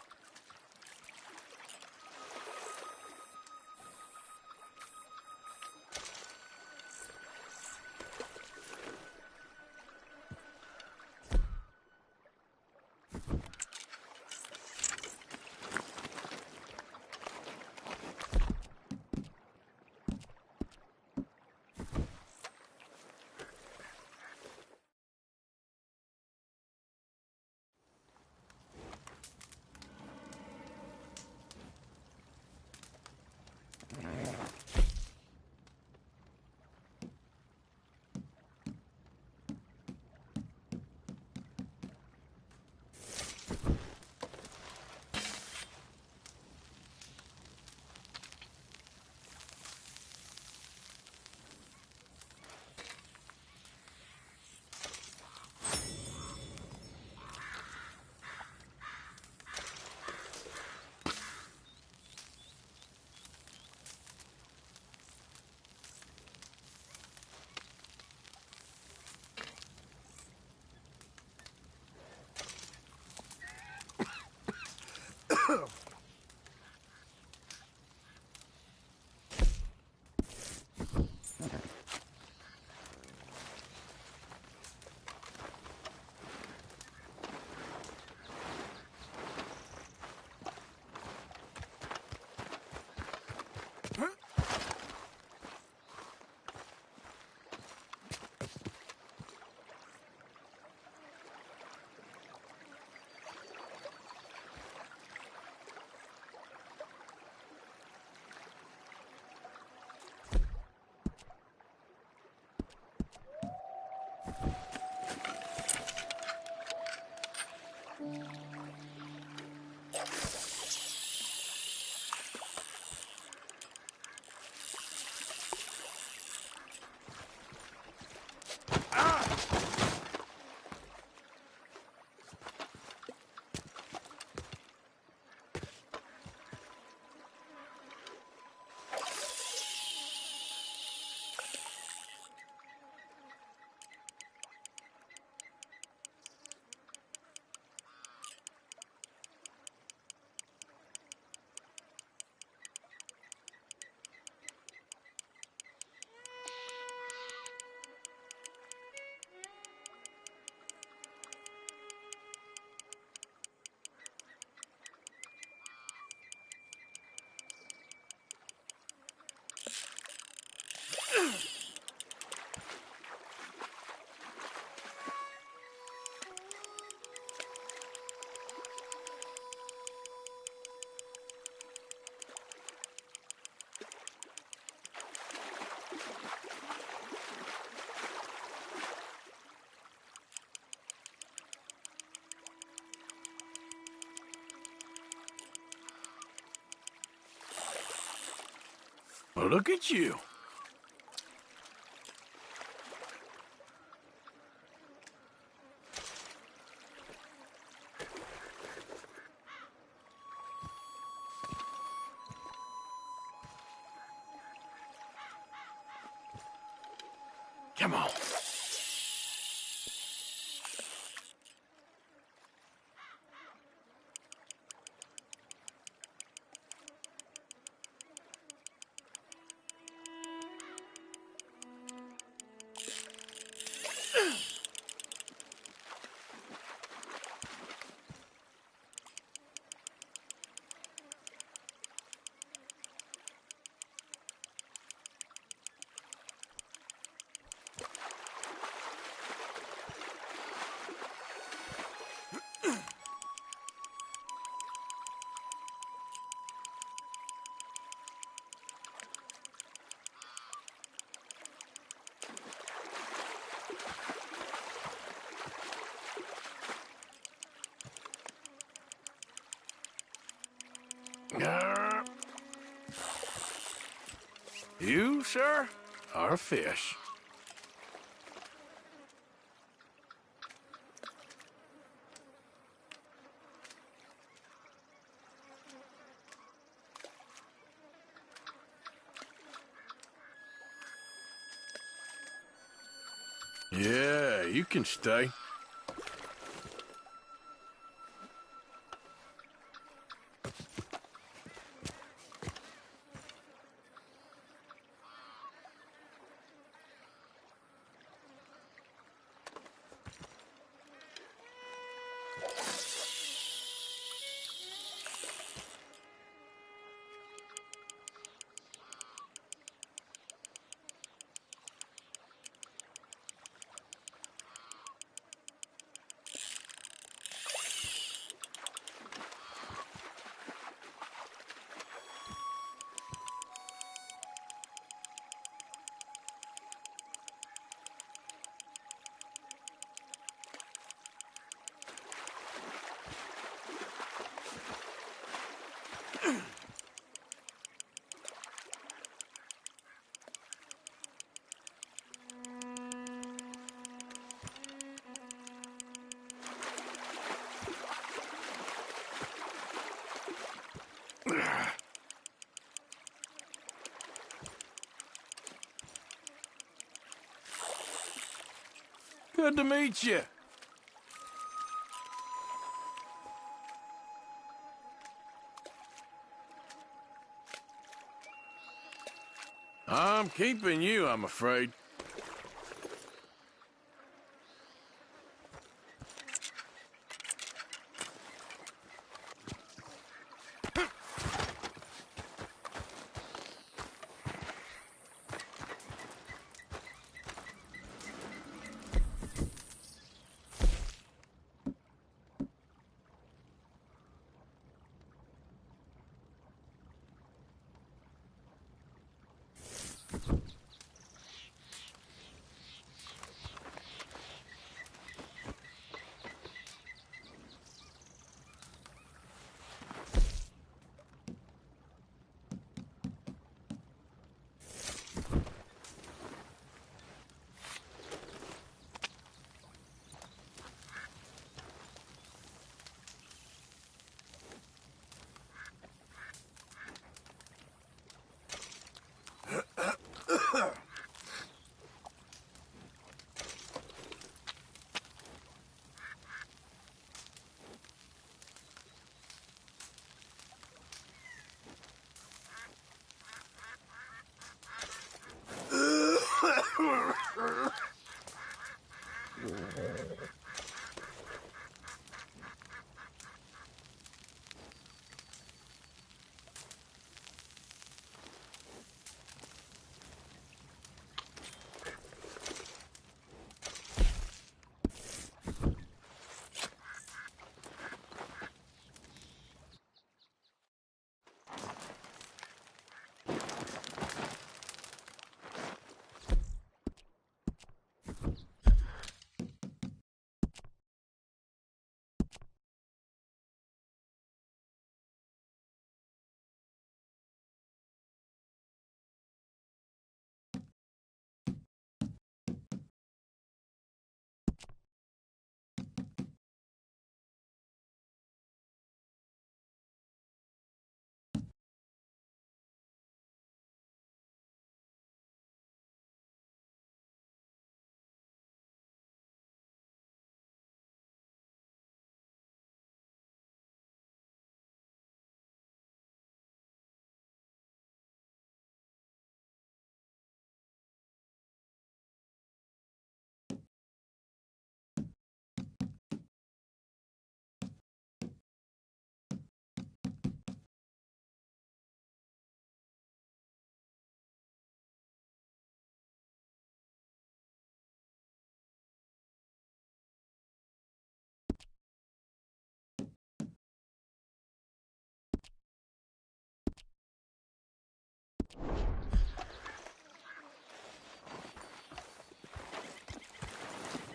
Well, look at you. Come on. You, sir, are a fish. Yeah, you can stay. Good to meet you. I'm keeping you, I'm afraid.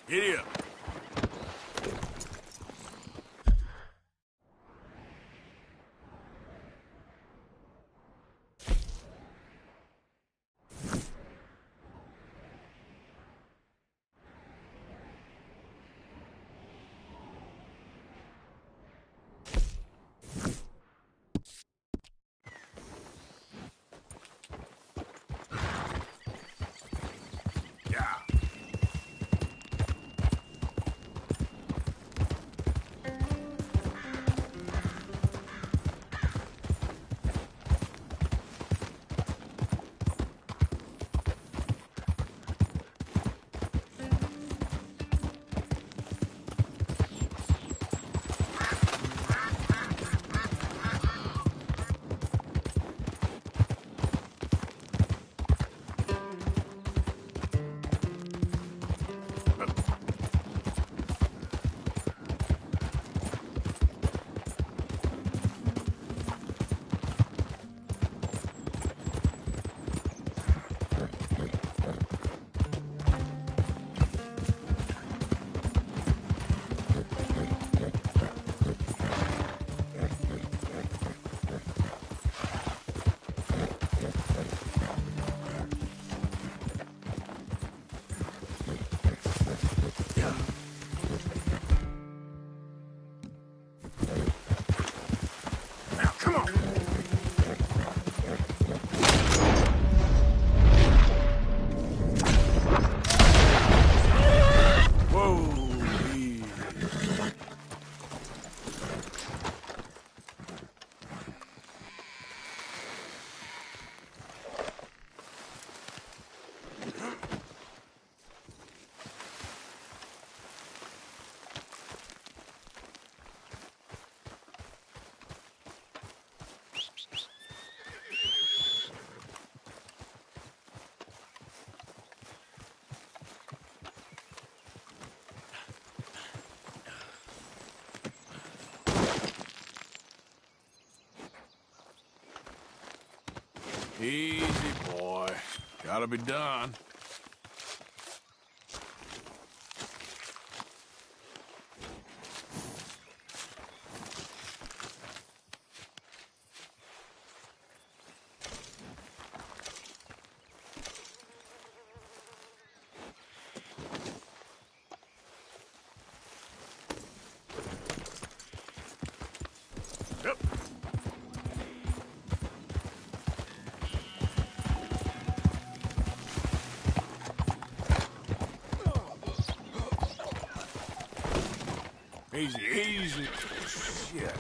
Giddy up. Come on. Whoa. Easy, boy. Gotta be done. Yep. Easy, easy. Shit.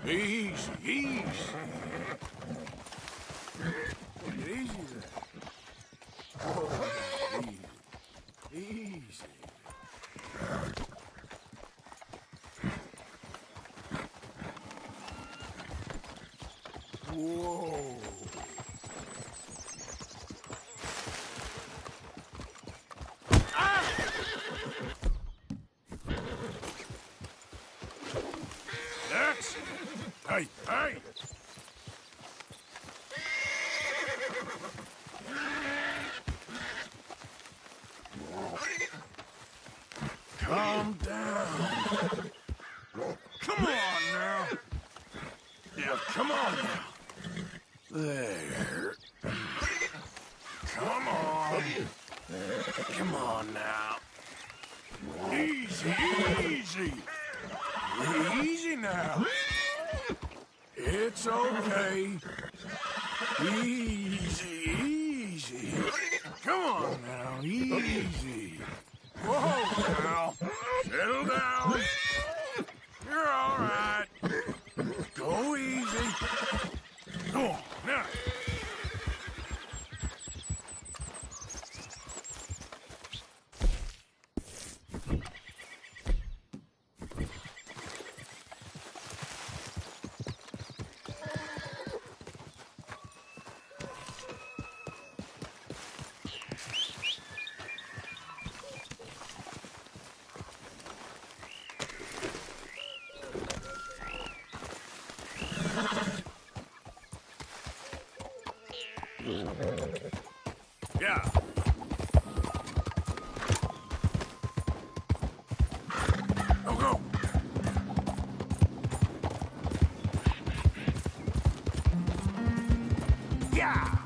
Easy, easy. Take it easy there. Whoa, easy. Easy. Whoa. Ah! That's... Hey, hey! Calm down. Come on now. Yeah, come on now. There. Come on. Come on now. Easy, easy. Easy now. It's okay. Easy, easy. Come on now, easy. Whoa now. Settle down. You're all right. Go easy. Go on, now. Yeah. Go, go. Yeah.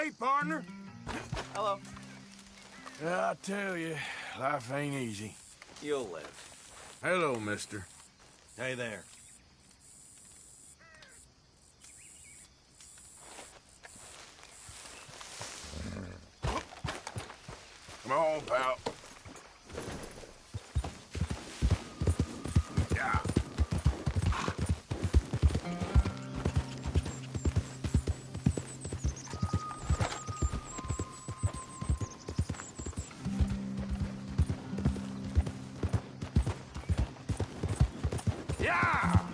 Hey, partner. Hello. I tell you, life ain't easy. You'll live. Hello, mister. Hey there. Come on, pal. Yeah. Yeah!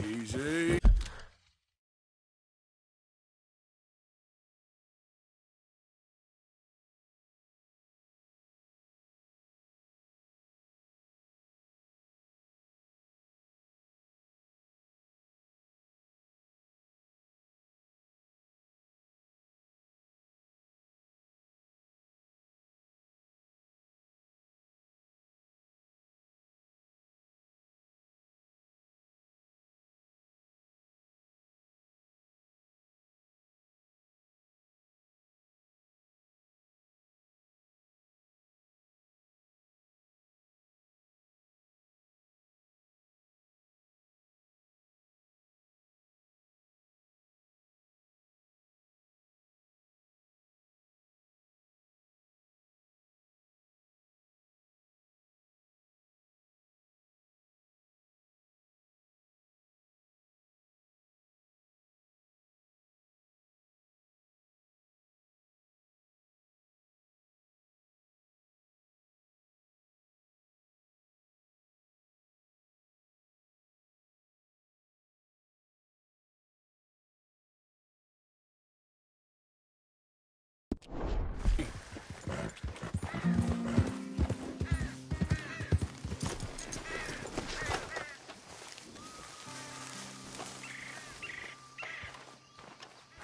Easy.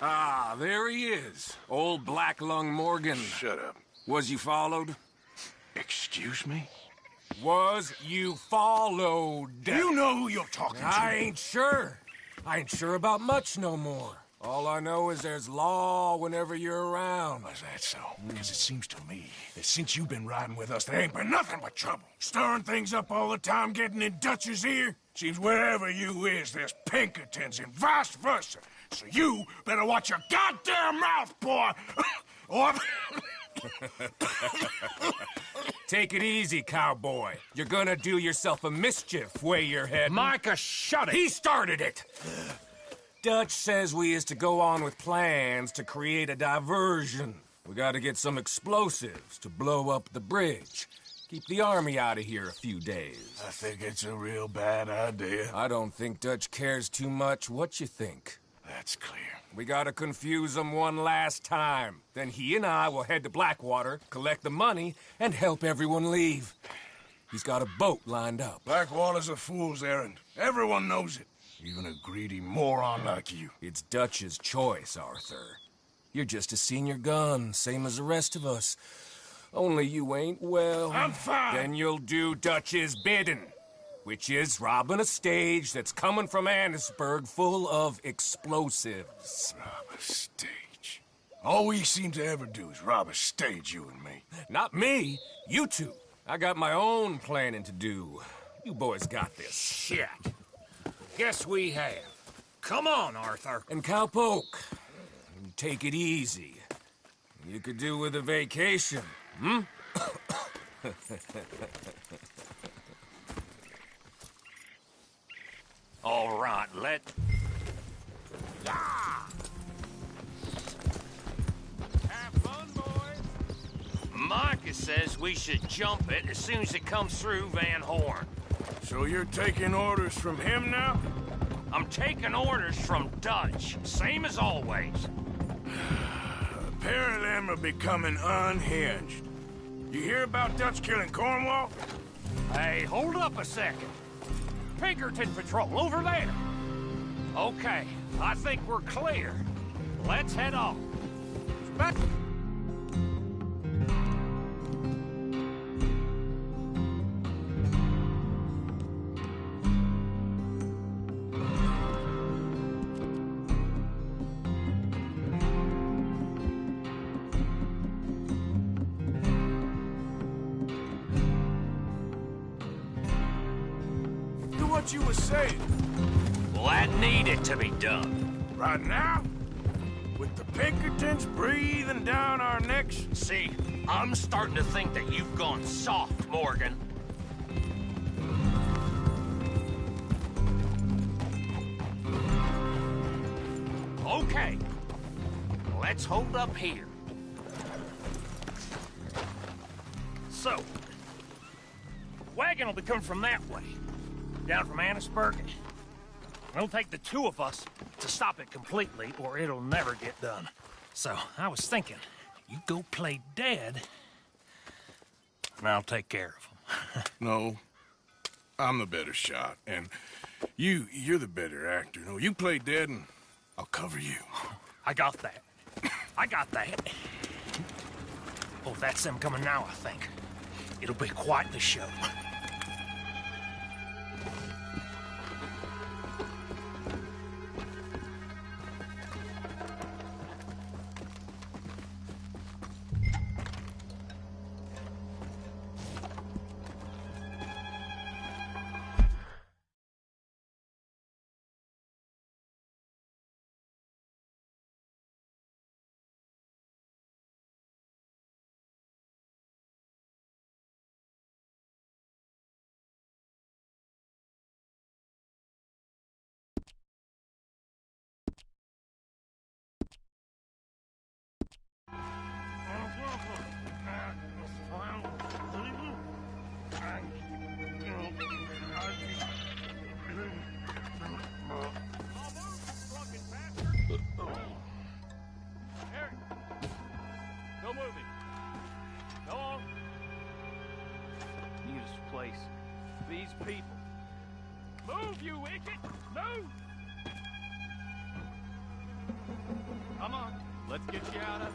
Ah, there he is. Old Black Lung Morgan. Shut up. Was you followed? Excuse me? Was you followed? You know who you're talking to. I ain't sure. I ain't sure about much no more. All I know is there's law whenever you're around. Is that so? Because it seems to me that since you've been riding with us, there ain't been nothing but trouble. Stirring things up all the time, getting in Dutch's ear. Seems wherever you is, there's Pinkertons and vice versa. So you better watch your goddamn mouth, boy! Or... Take it easy, cowboy. You're gonna do yourself a mischief, way you're heading. Micah, shut it! He started it! Dutch says we is to go on with plans to create a diversion. We gotta get some explosives to blow up the bridge. Keep the army out of here a few days. I think it's a real bad idea. I don't think Dutch cares too much. What you think? That's clear. We gotta confuse him one last time. Then he and I will head to Blackwater, collect the money, and help everyone leave. He's got a boat lined up. Blackwater's a fool's errand. Everyone knows it. Even a greedy moron like you. It's Dutch's choice, Arthur. You're just a senior gun, same as the rest of us. Only you ain't well. I'm fine. Then you'll do Dutch's bidding, which is robbing a stage that's coming from Annisburg full of explosives. Rob a stage. All we seem to ever do is rob a stage, you and me. Not me, you two. I got my own planning to do. You boys got this. Shit. Guess we have. Come on, Arthur. And Cowpoke, take it easy. You could do with a vacation, hmm? All right, Have fun, boys. Micah says we should jump it as soon as it comes through Van Horn. So you're taking orders from him now? I'm taking orders from Dutch, same as always. A pair of them are becoming unhinged. You hear about Dutch killing Cornwall? Hey, hold up a second. Pinkerton Patrol, over there. Okay, I think we're clear. Let's head on. Back. Do what you were saying. Well, that needed to be done. Right now? With the Pinkertons breathing down our necks? See, I'm starting to think that you've gone soft, Morgan. Okay, let's hold up here. So, wagon will be coming from that way, down from Annisburg. It'll take the two of us to stop it completely, or it'll never get done. So, I was thinking, you go play dead, and I'll take care of them. No, I'm the better shot, and you're the better actor. No, you play dead, and I'll cover you. I got that. I got that. Oh, that's them coming now, I think. It'll be quite the show. These people. Move, you wicked! Move! Come on, let's get you out of...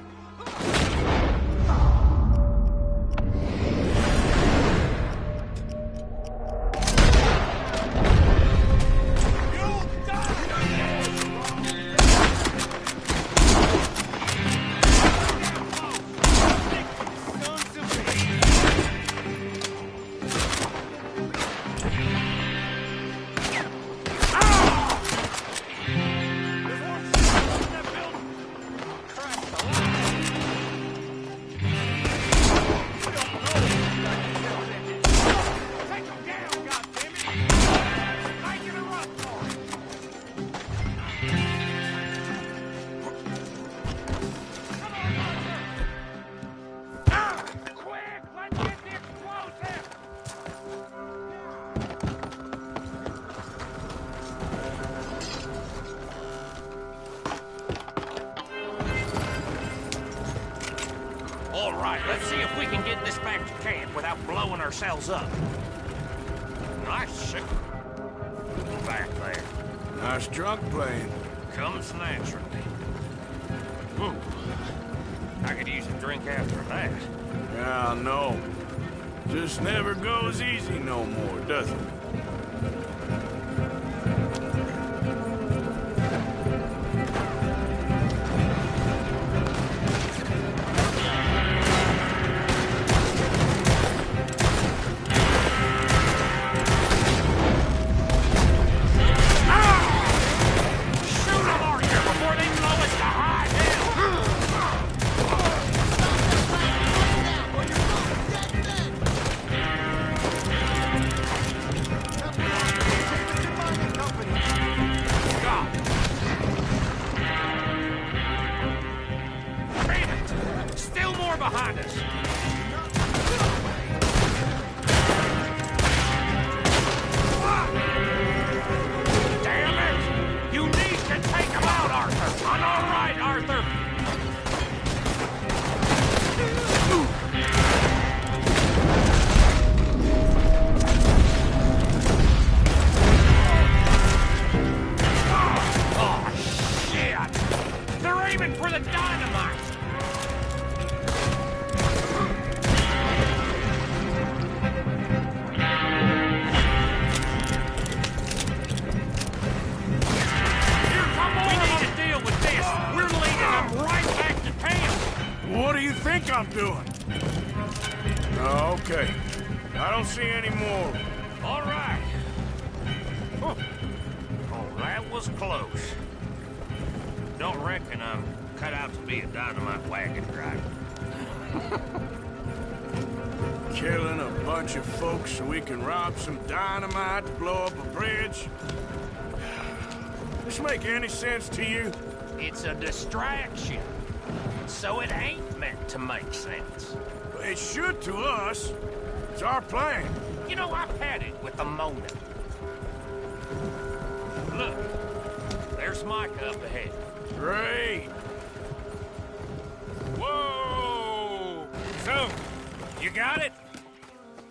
All right, let's see if we can get this back to camp without blowing ourselves up. Nice shit. Back there. Nice drunk playing. Comes naturally. I could use a drink after that. Yeah, I know. Just never goes easy no more, does it? think I'm doing? Okay. I don't see any more. All right. Whew. Oh, that was close. Don't reckon I'm cut out to be a dynamite wagon driver. Killing a bunch of folks so we can rob some dynamite to blow up a bridge? This make any sense to you? It's a distraction. So it ain't meant to make sense. It should to us. It's our plan. You know, I've had it with the Mona. Look, there's Micah up ahead. Great. Whoa! So, you got it?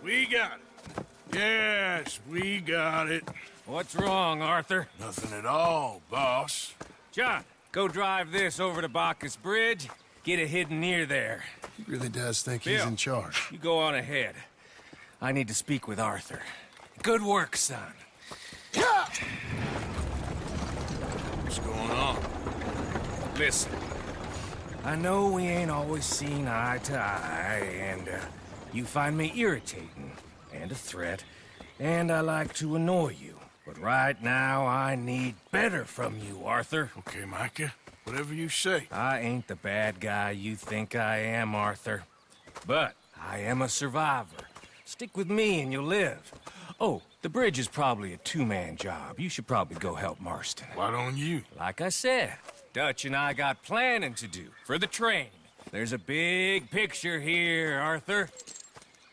We got it. Yes, we got it. What's wrong, Arthur? Nothing at all, boss. John, go drive this over to Bacchus Bridge. Get it hidden near there. He really does think Bill, he's in charge. You go on ahead. I need to speak with Arthur. Good work, son. What's going on? Listen, I know we ain't always seen eye to eye, and you find me irritating and a threat, and I like to annoy you. But right now, I need better from you, Arthur. Okay, Micah. Whatever you say. I ain't the bad guy you think I am, Arthur. But I am a survivor. Stick with me and you'll live. Oh, the bridge is probably a two-man job. You should probably go help Marston. Why don't you? Like I said, Dutch and I got planning to do for the train. There's a big picture here, Arthur.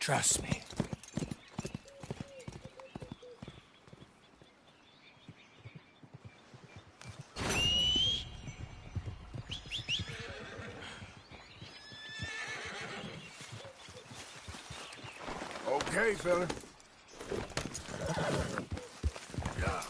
Trust me. Okay, fella. Yeah.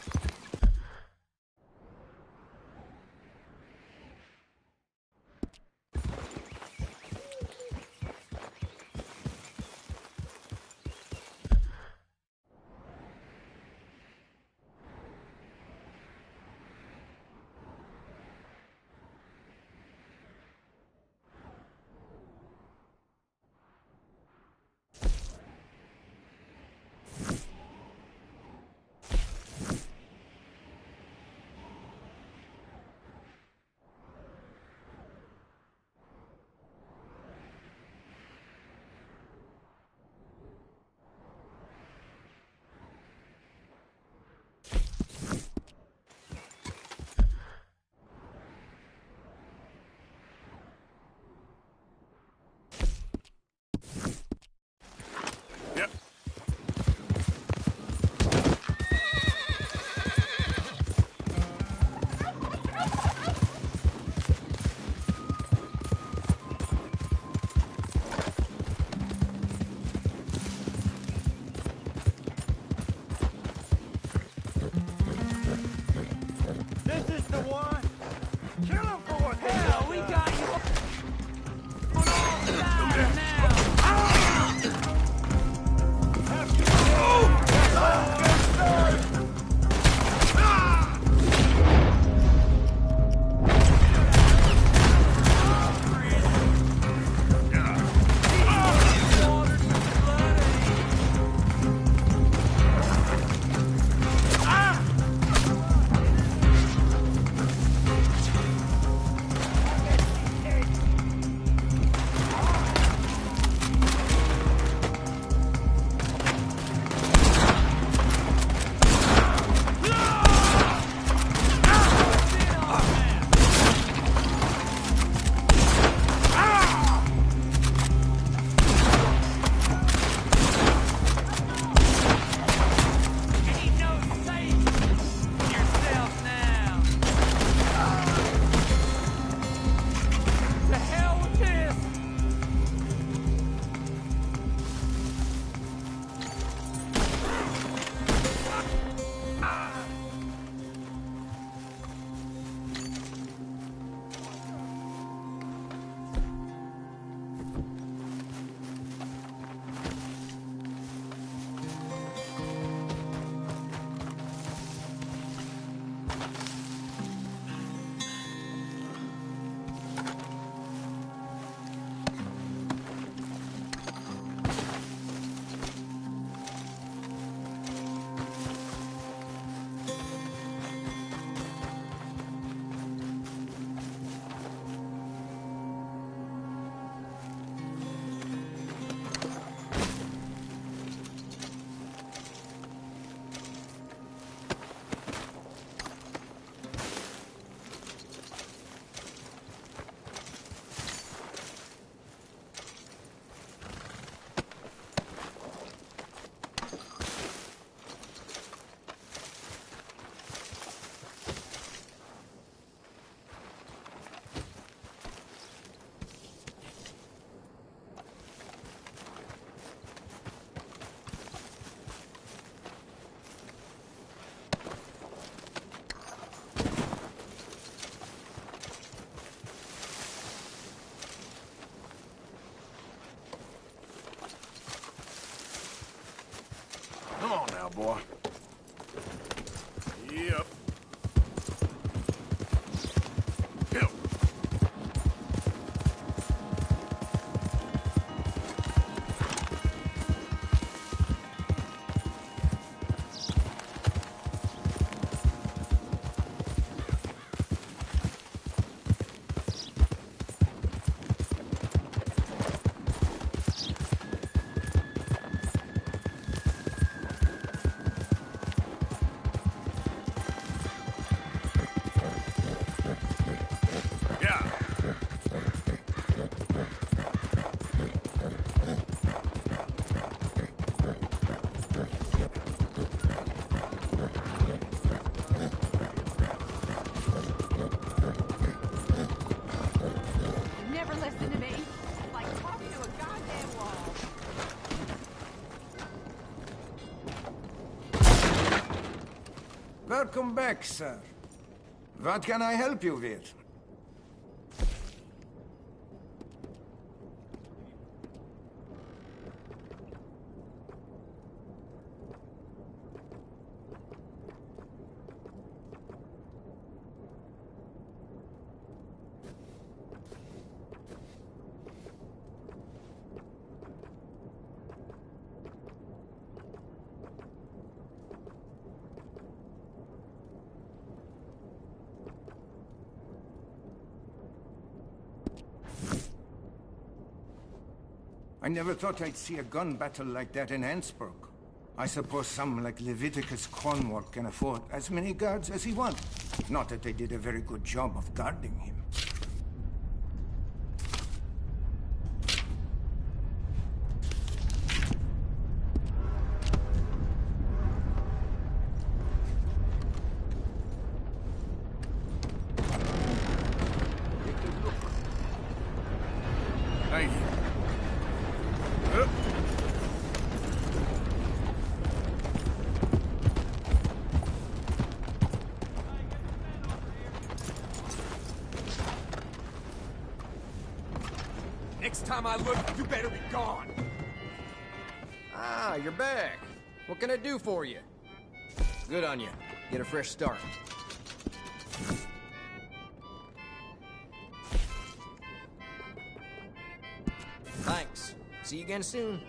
Welcome back, sir. What can I help you with? I never thought I'd see a gun battle like that in Annesburg. I suppose some like Leviticus Cornwall can afford as many guards as he wants. Not that they did a very good job of guarding him. Thank you. Next time I look, you better be gone. Ah, you're back. What can I do for you? Good on you. Get a fresh start. Thanks. See you again soon.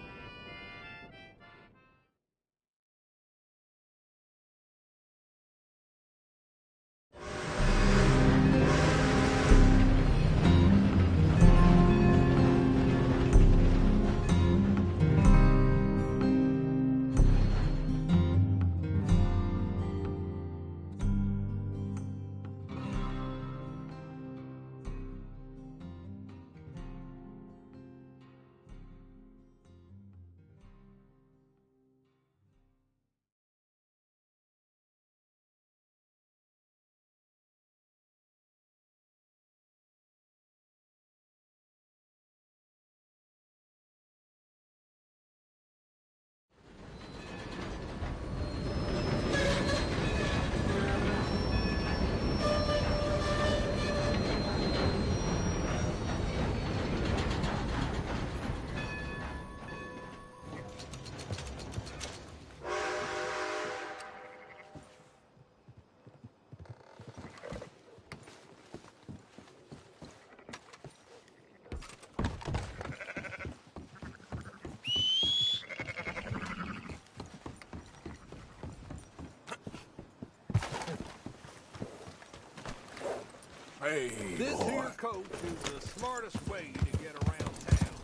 Hey, This boy. here coach is the smartest way to get around town.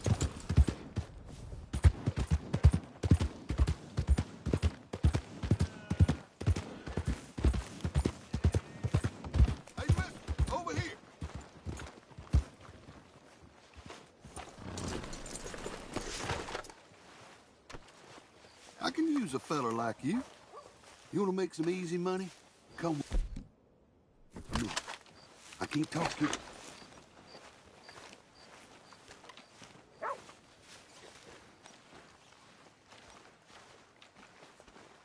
Hey, mister, over here. I can use a fella like you. You want to make some easy money? Come with me. I can't talk to you.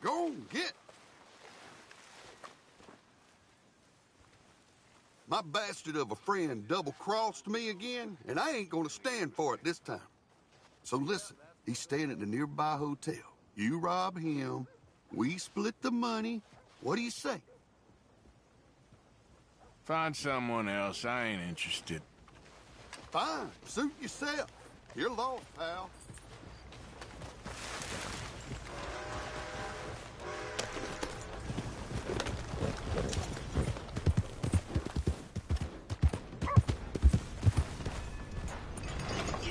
Go on, get. My bastard of a friend double-crossed me again, and I ain't gonna stand for it this time. So listen, he's staying at the nearby hotel. You rob him, we split the money. What do you say? Find someone else. I ain't interested. Fine, suit yourself. You're lost, pal.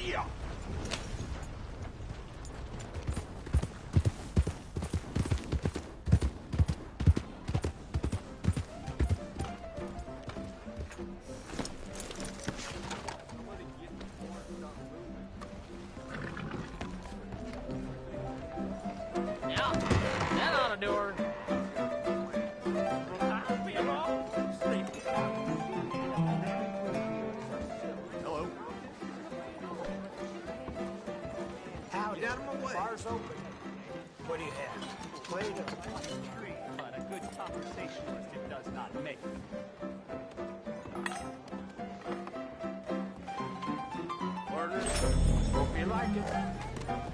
Yeah. Yeah, that ought to do her. Hello. Howdy. Get out of my way. Bar's open. What do you have? Play-Doh. Find a good time. conversationalist it does not make. Orders. Hope you like it.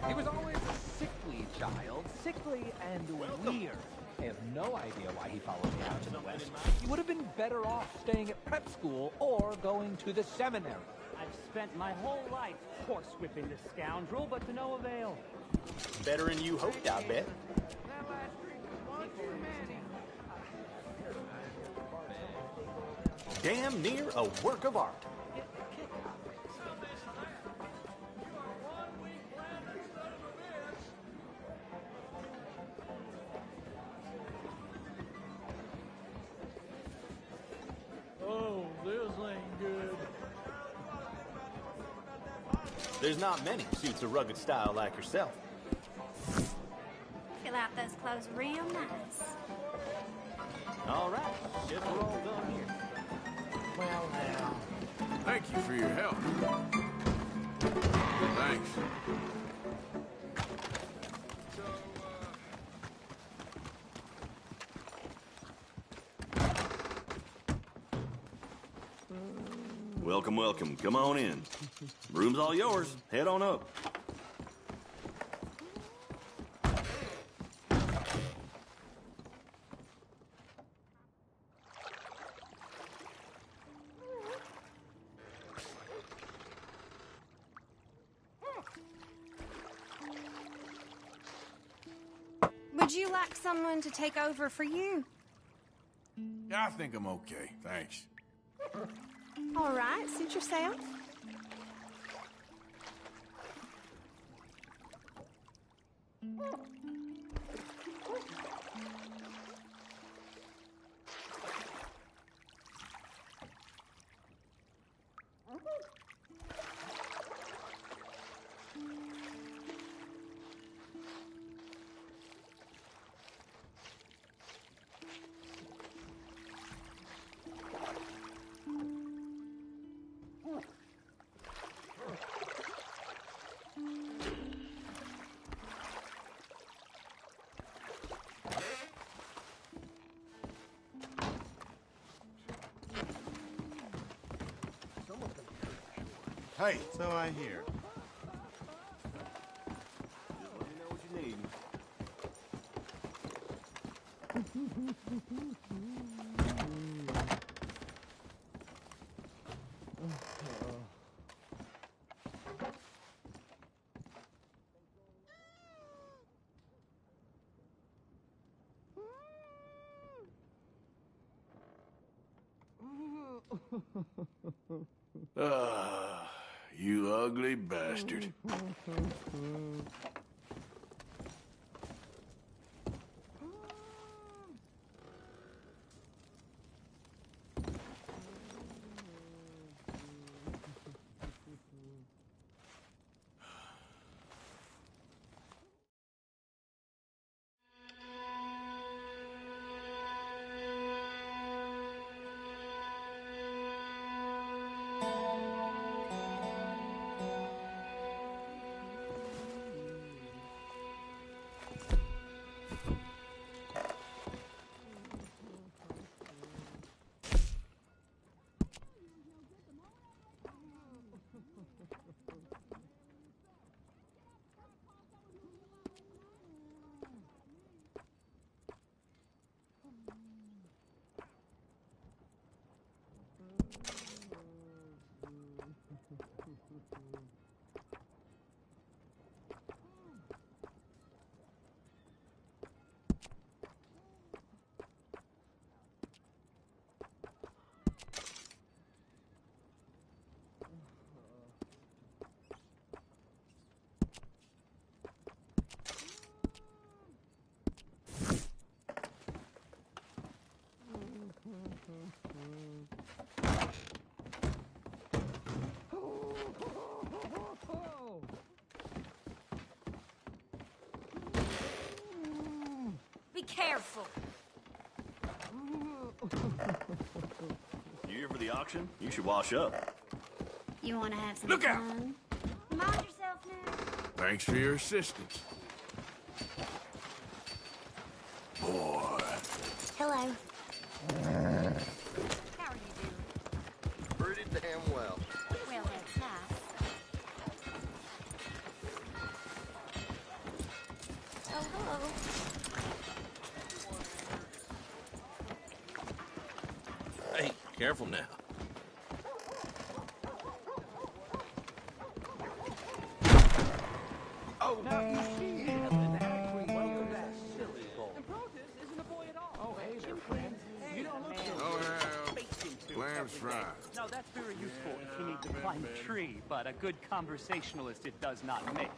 He was always a sickly child. Sickly and weird. I have no idea why he followed me out to the West. He would have been better off staying at prep school or going to the seminary. I've spent my whole life horsewhipping this scoundrel, but to no avail. Better than you hoped, I bet. Damn near a work of art. Oh, this ain't good. There's not many suits a rugged style like yourself. Fill out those clothes real nice. All right, guess we're all done here. Well, now. Thank you for your help. Thanks. Welcome, welcome. Come on in. Room's all yours. Head on up. Would you like someone to take over for you? Yeah, I think I'm okay. Thanks. All right, suit yourself. Hey. So I hear. Just let me know what you need. Ah, you ugly bastard. Be careful. You here for the auction? You should wash up. You want to have some Look out! fun? Mind yourself now. Thanks for your assistance. Boy. Hello. Careful now. Oh, now you see him actually playing that silly ball. And Protus isn't a boy at all. Oh, hey there, friend. You don't look so Oh, lamb's fry. No, that's very useful if you need to climb a tree, but a good conversationalist it does not make.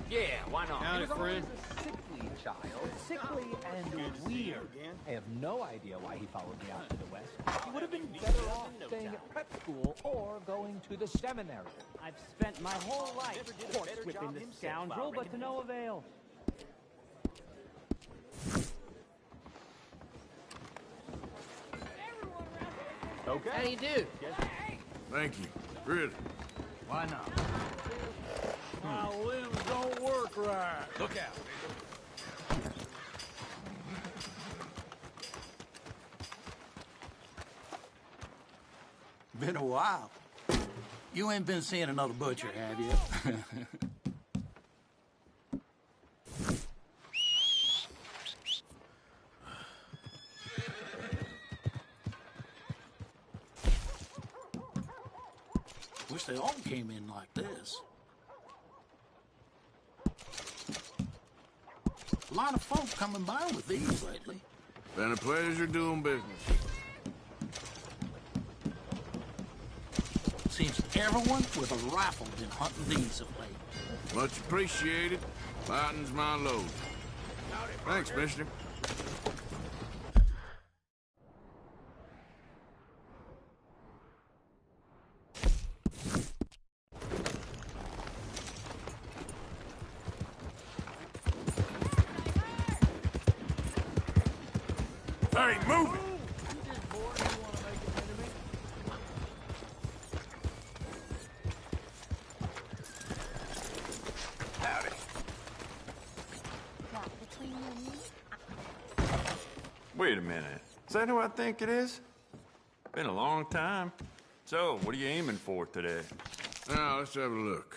Yeah, why not? Howdy, He was always friend. a sickly child. Sickly and weird. I have no idea why he followed me out to the west. He would have been better off staying at prep school or going to the seminary. I've spent my whole life horsewhipping this scoundrel, but to no avail. Okay. How do you do? Thank you. Really. Why not? My limbs don't work right. Look out. Been a while. You ain't been seeing another butcher, have you? Wish they all came in like this. A lot of folk coming by with these lately. Been a pleasure doing business. Seems everyone with a rifle been hunting these of late. Much appreciated. Lightens my load. Thanks, mister. Hey, move it! Howdy. Wait a minute. Is that who I think it is? Been a long time. So, what are you aiming for today? Now, let's have a look.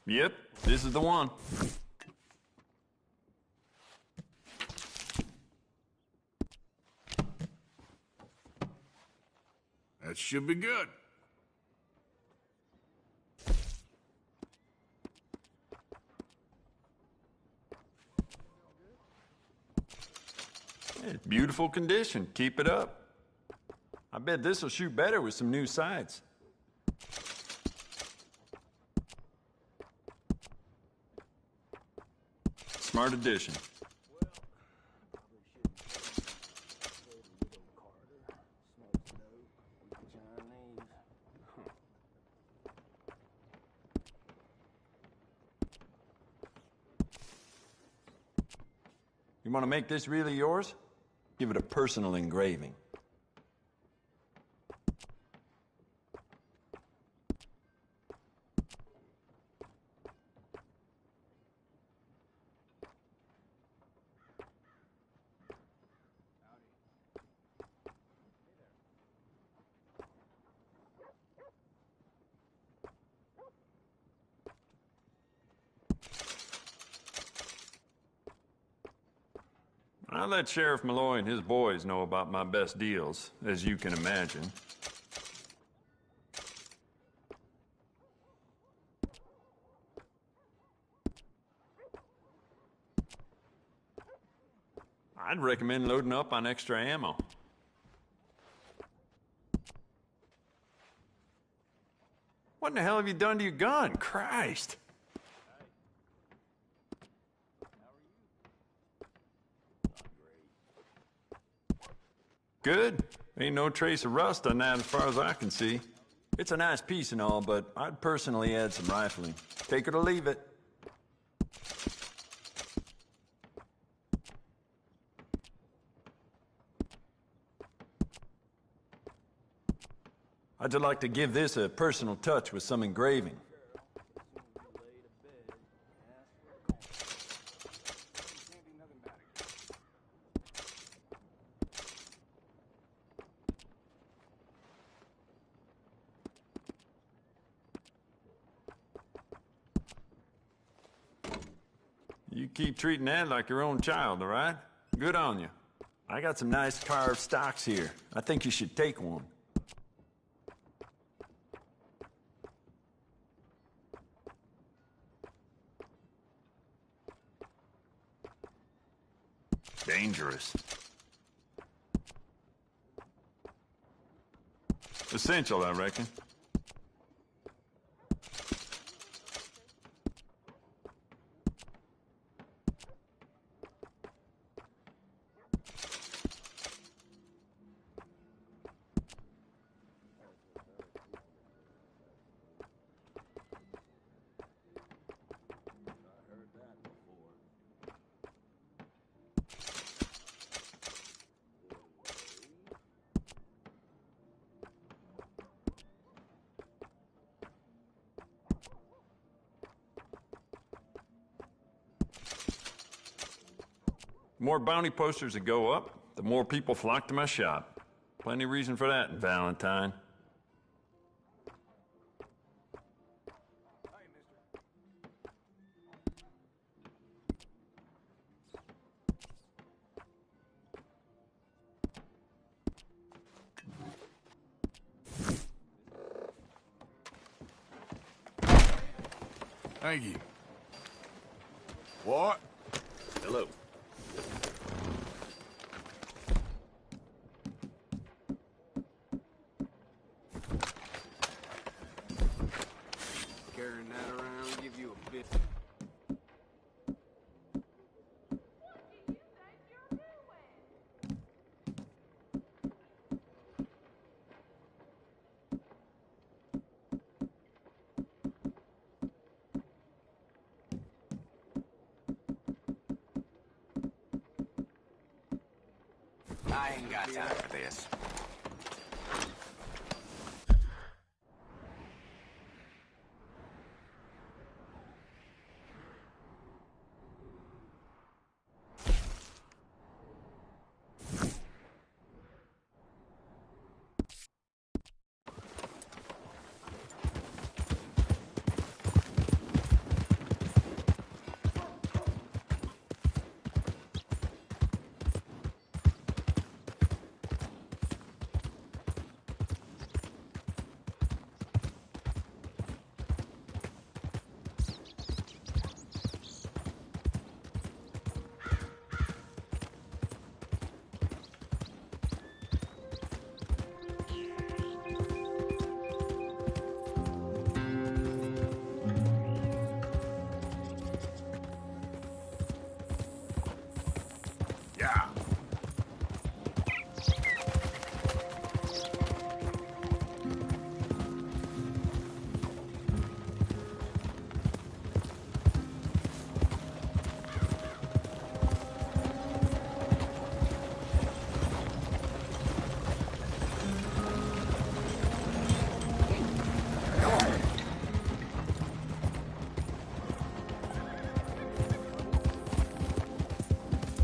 Yep, this is the one. That should be good. It's beautiful condition. Keep it up. I bet this will shoot better with some new sights. Smart addition. You want to make this really yours? Give it a personal engraving. I let Sheriff Malloy and his boys know about my best deals, as you can imagine. I'd recommend loading up on extra ammo. What in the hell have you done to your gun? Christ! Good. Ain't no trace of rust on that as far as I can see. It's a nice piece and all, but I'd personally add some rifling. Take it or leave it. I'd just like to give this a personal touch with some engraving. You keep treating that like your own child, all right? Good on you. I got some nice carved stocks here. I think you should take one. Dangerous. Essential, I reckon. The more bounty posters that go up, the more people flock to my shop. Plenty of reason for that in Valentine. Thank you. What? Hello. Carrying that around, give you a bit. I ain't got time for this. Yeah.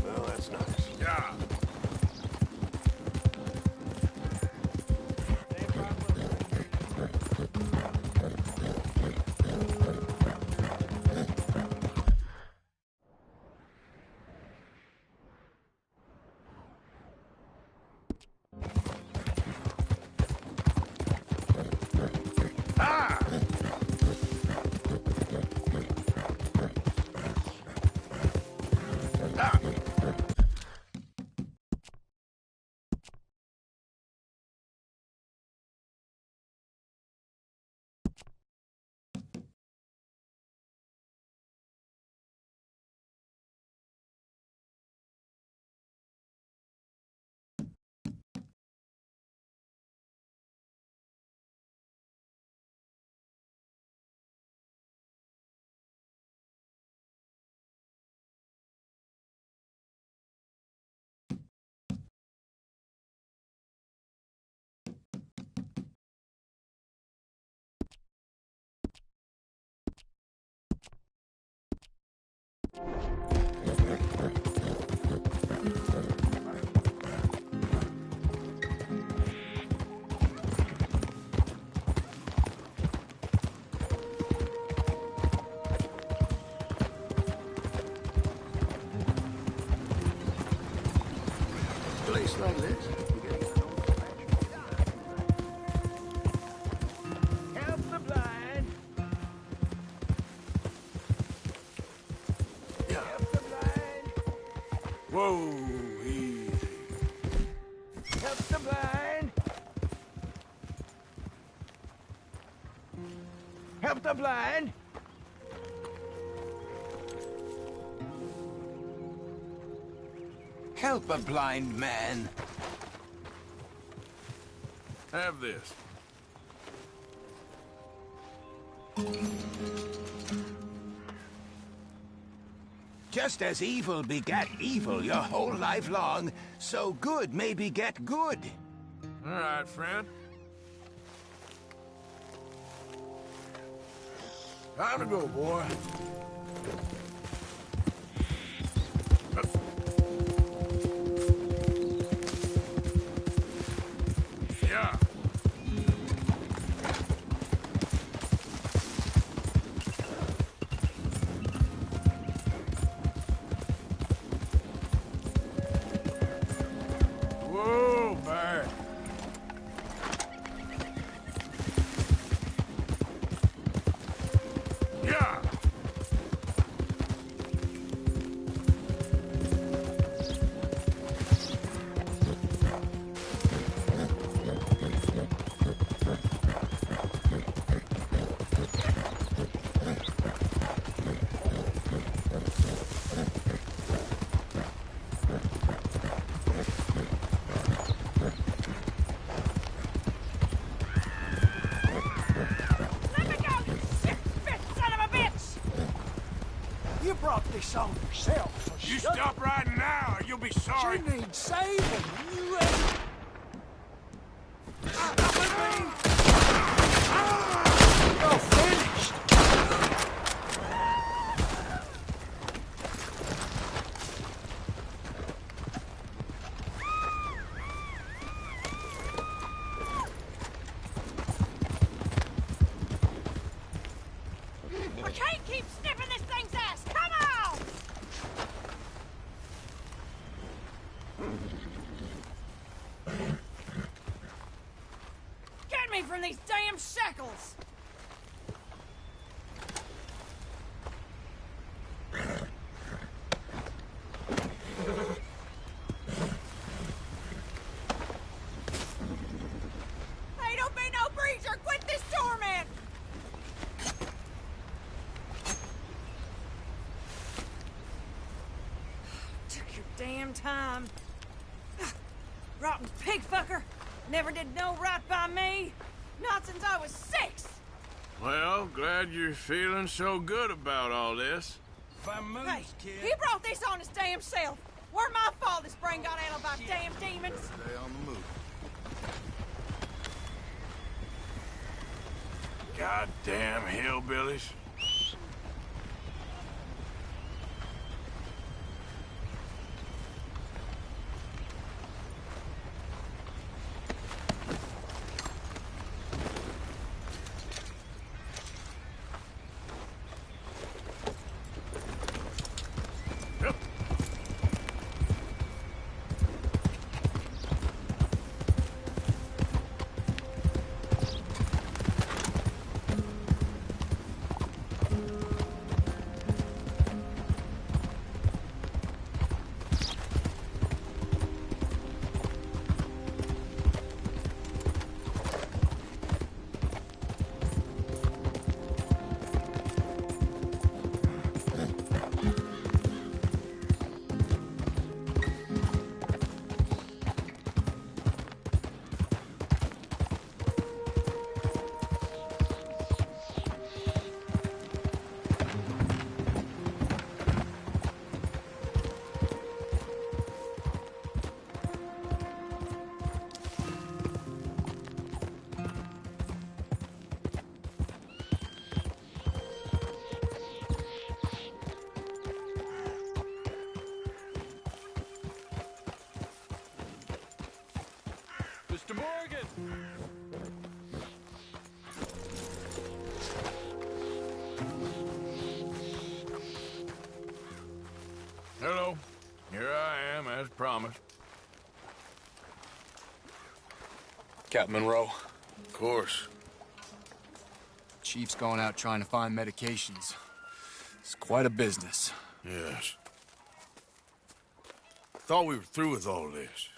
Well, that's nice. Yeah. Ah! Ah! Just like this. Help the blind. Help the blind. Whoa, easy. Help the blind. Help the blind. Help a blind man. Have this. Just as evil begat evil your whole life long, so good may beget good. All right, friend. Time to go, boy. Yeah. Whoa, Bart. Yeah. You brought this on yourself, so You shut stop right now, or you'll be sorry. She needs saving. You ain't... You're finished. I can't keep sniffing this thing's ass! Come on! Get me from these damn shackles! Hey, don't be no breezer! Quit this torment! Took your damn time. Rotten pig fucker. Never did no right by me. Not since I was 6. Well, glad you're feeling so good about all this. Hey, he brought this on his damn self. Weren't my fault his brain got addled by damn demons. Stay on the move. Goddamn hillbillies. Mr. Morgan! Hello. Here I am, as promised. Captain Monroe. Of course. Chief's going out trying to find medications. It's quite a business. Yes. Thought we were through with all this.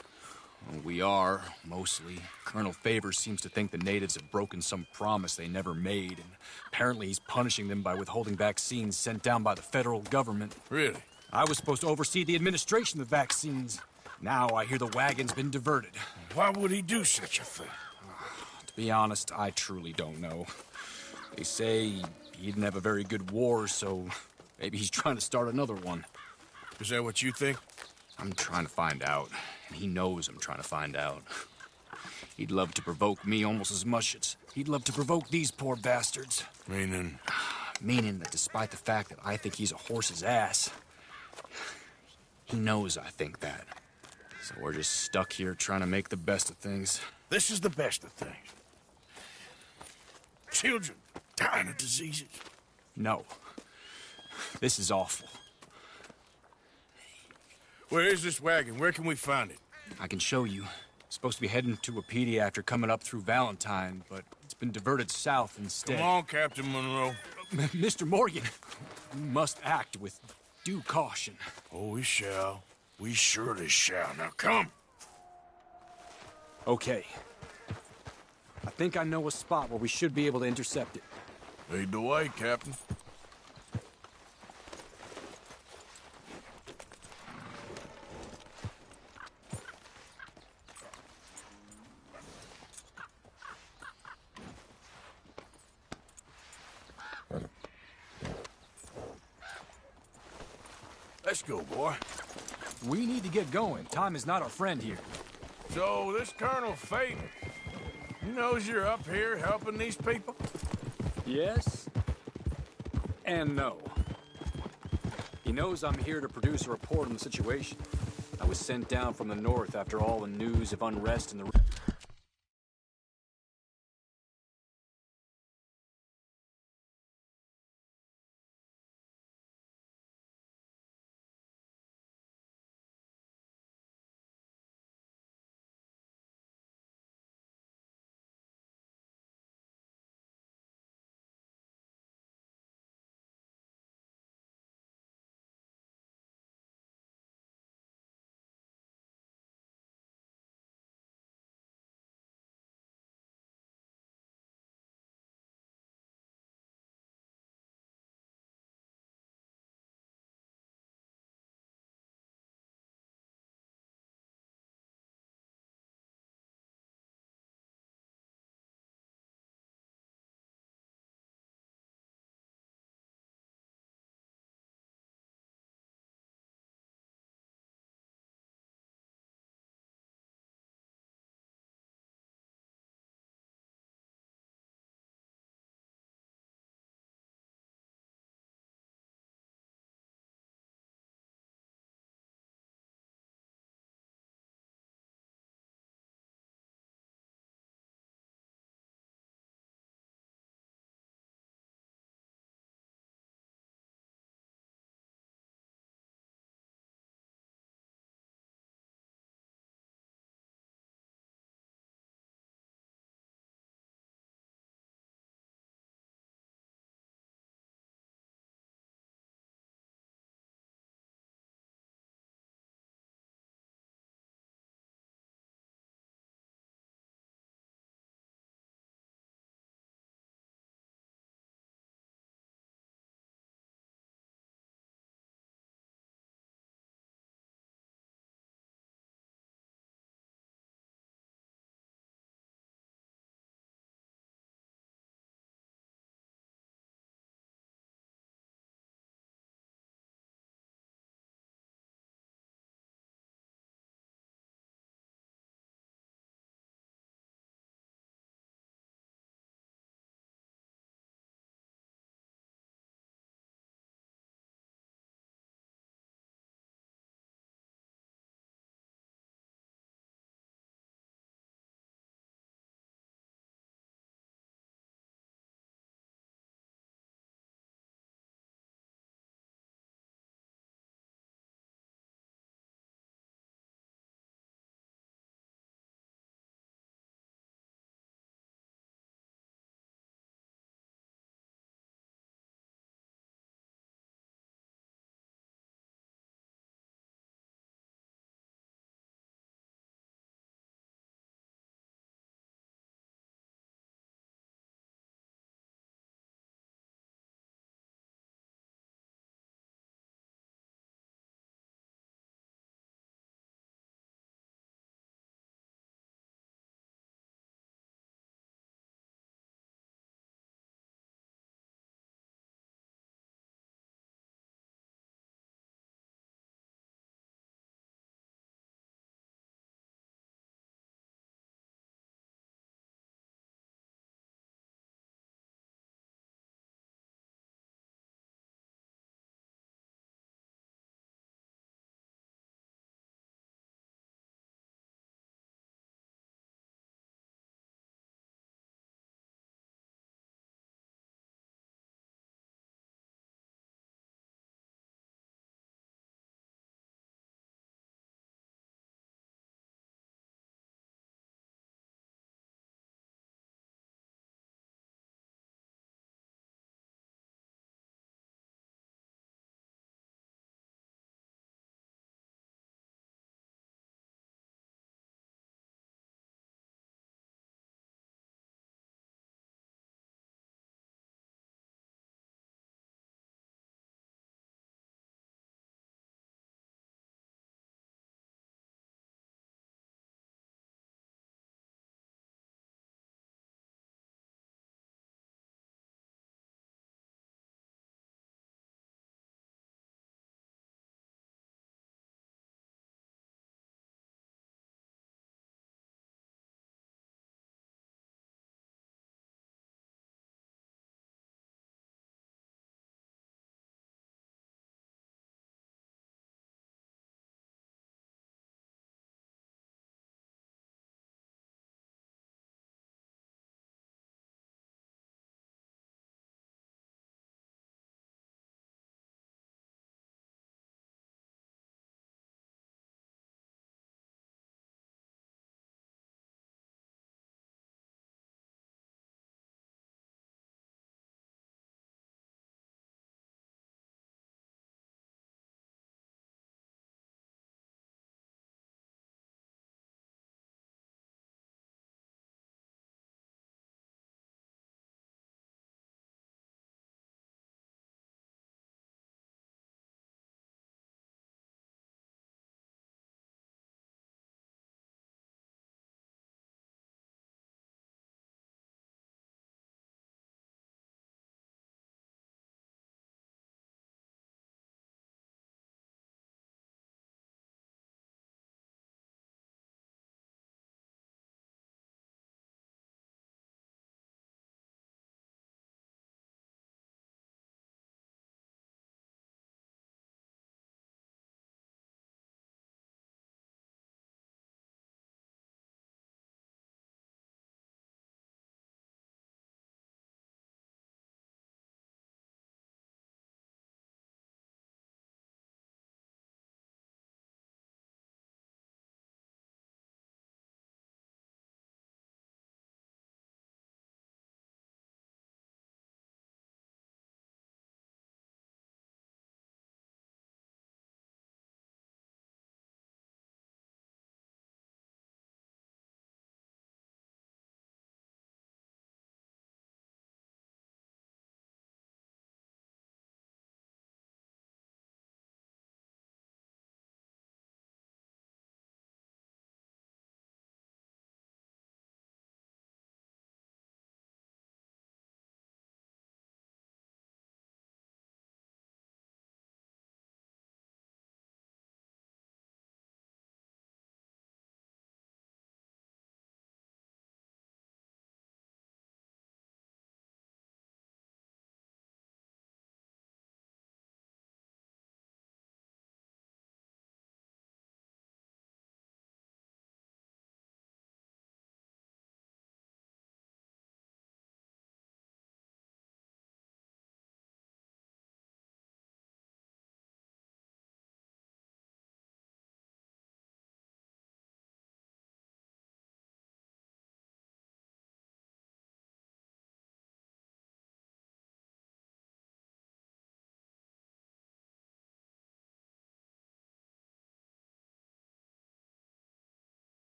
Well, we are, mostly. Colonel Favors seems to think the natives have broken some promise they never made, and apparently he's punishing them by withholding vaccines sent down by the federal government. Really? I was supposed to oversee the administration of vaccines. Now I hear the wagon's been diverted. Why would he do such a thing? To be honest, I truly don't know. They say he didn't have a very good war, so maybe he's trying to start another one. Is that what you think? I'm trying to find out, and he knows I'm trying to find out. He'd love to provoke me almost as much as he'd love to provoke these poor bastards. Meaning? Meaning that despite the fact that I think he's a horse's ass, he knows I think that. So we're just stuck here trying to make the best of things. This is the best of things. Children dying of diseases. No. This is awful. Where is this wagon? Where can we find it? I can show you. It's supposed to be heading to Wapiti after coming up through Valentine, but it's been diverted south instead. Come on, Captain Monroe. Mr. Morgan, you must act with due caution. Oh, we shall. We surely shall. Now, come. Okay. I think I know a spot where we should be able to intercept it. Lead the way, Captain. Let's go, boy. We need to get going. Time is not our friend here. So, this Colonel Favor, he knows you're up here helping these people? Yes. And no. He knows I'm here to produce a report on the situation. I was sent down from the north after all the news of unrest in the...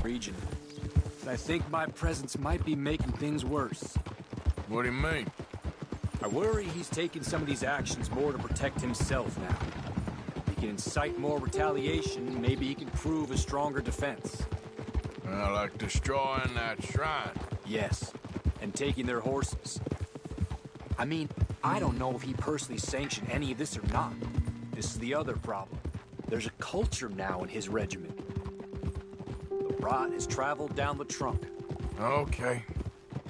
region. But I think my presence might be making things worse. What do you mean? I worry he's taking some of these actions more to protect himself now. If he can incite more retaliation, maybe he can prove a stronger defense. Like destroying that shrine. Yes, and taking their horses. I mean, I don't know if he personally sanctioned any of this or not. This is the other problem. There's a culture now in his regiment. The rot has traveled down the trunk. Okay.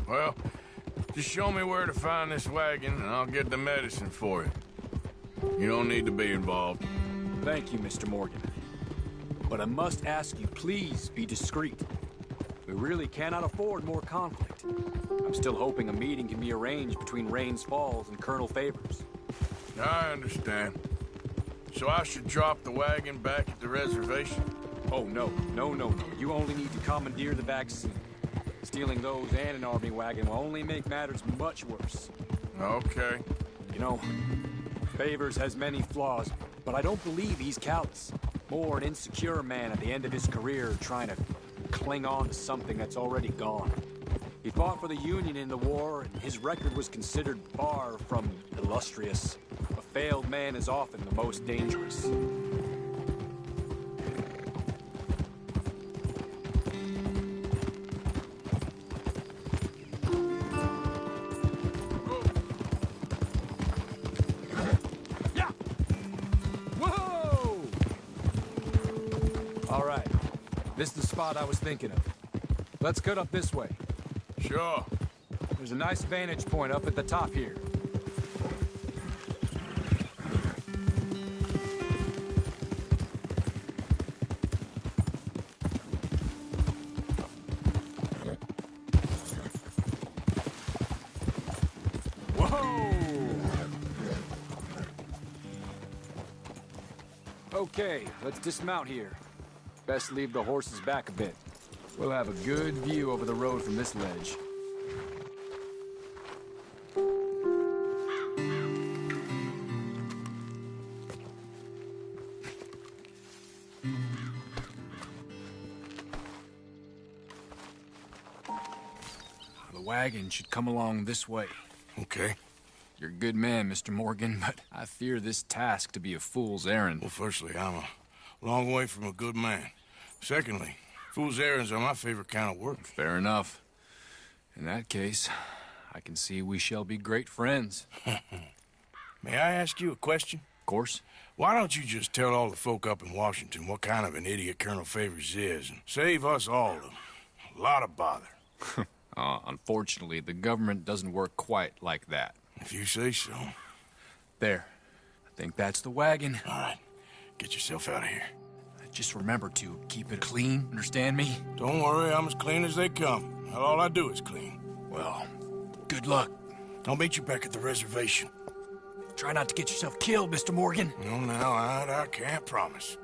Well, just show me where to find this wagon, and I'll get the medicine for you. You don't need to be involved. Thank you, Mr. Morgan. But I must ask you, please be discreet. We really cannot afford more conflict. I'm still hoping a meeting can be arranged between Rains Falls and Colonel Favors. I understand. So I should drop the wagon back at the reservation? Oh, no. You only need to commandeer the vaccine. Stealing those and an army wagon will only make matters much worse. Okay. You know, Favors has many flaws, but I don't believe he's callous. More an insecure man at the end of his career trying to cling on to something that's already gone. He fought for the Union in the war, and his record was considered far from illustrious. A failed man is often the most dangerous. This is the spot I was thinking of. Let's cut up this way. Sure. There's a nice vantage point up at the top here. Whoa! Okay, let's dismount here. Best leave the horses back a bit. We'll have a good view over the road from this ledge. The wagon should come along this way. Okay. You're a good man, Mr. Morgan, but I fear this task to be a fool's errand. Well, firstly, I'm a long way from a good man. Secondly, fool's errands are my favorite kind of work. Fair enough. In that case, I can see we shall be great friends. May I ask you a question? Of course. Why don't you just tell all the folk up in Washington what kind of an idiot Colonel Favors is, and save us all a lot of bother? Unfortunately, the government doesn't work quite like that. If you say so. There. I think that's the wagon. All right. Get yourself out of here. Just remember to keep it clean, understand me? Don't worry, I'm as clean as they come. All I do is clean. Well, good luck. I'll meet you back at the reservation. Try not to get yourself killed, Mr. Morgan. No, now, I can't promise.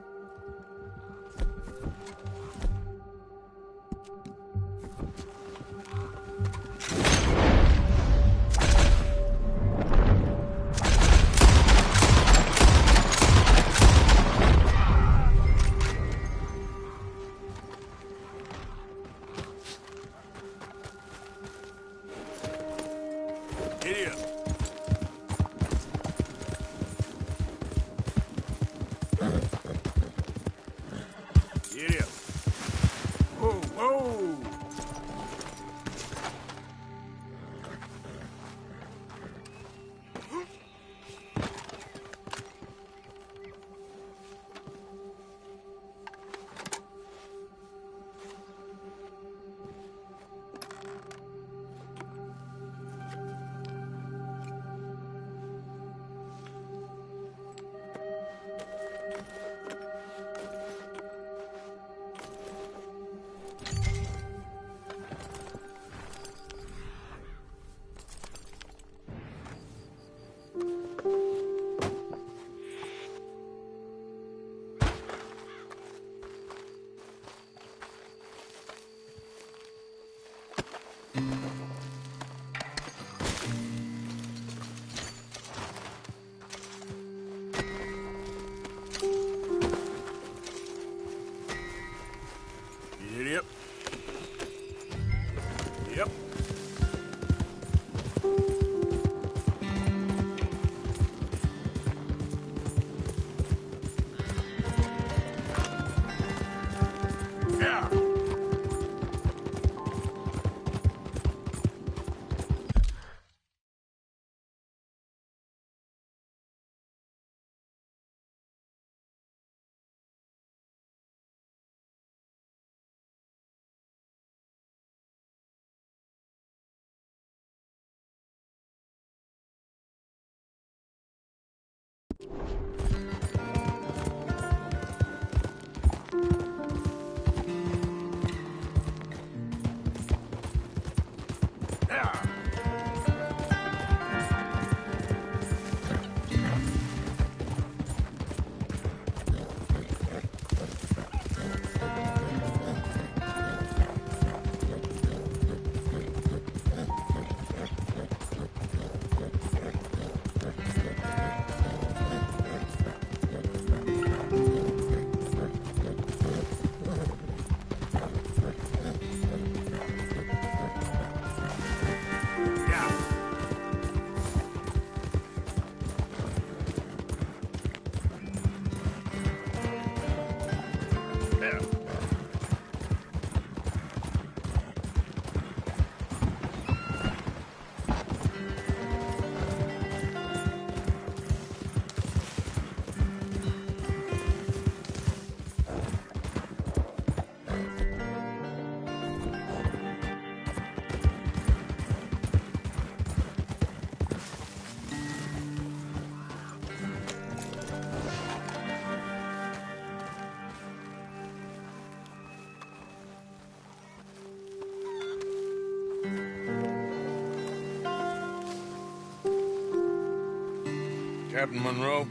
Captain Monroe,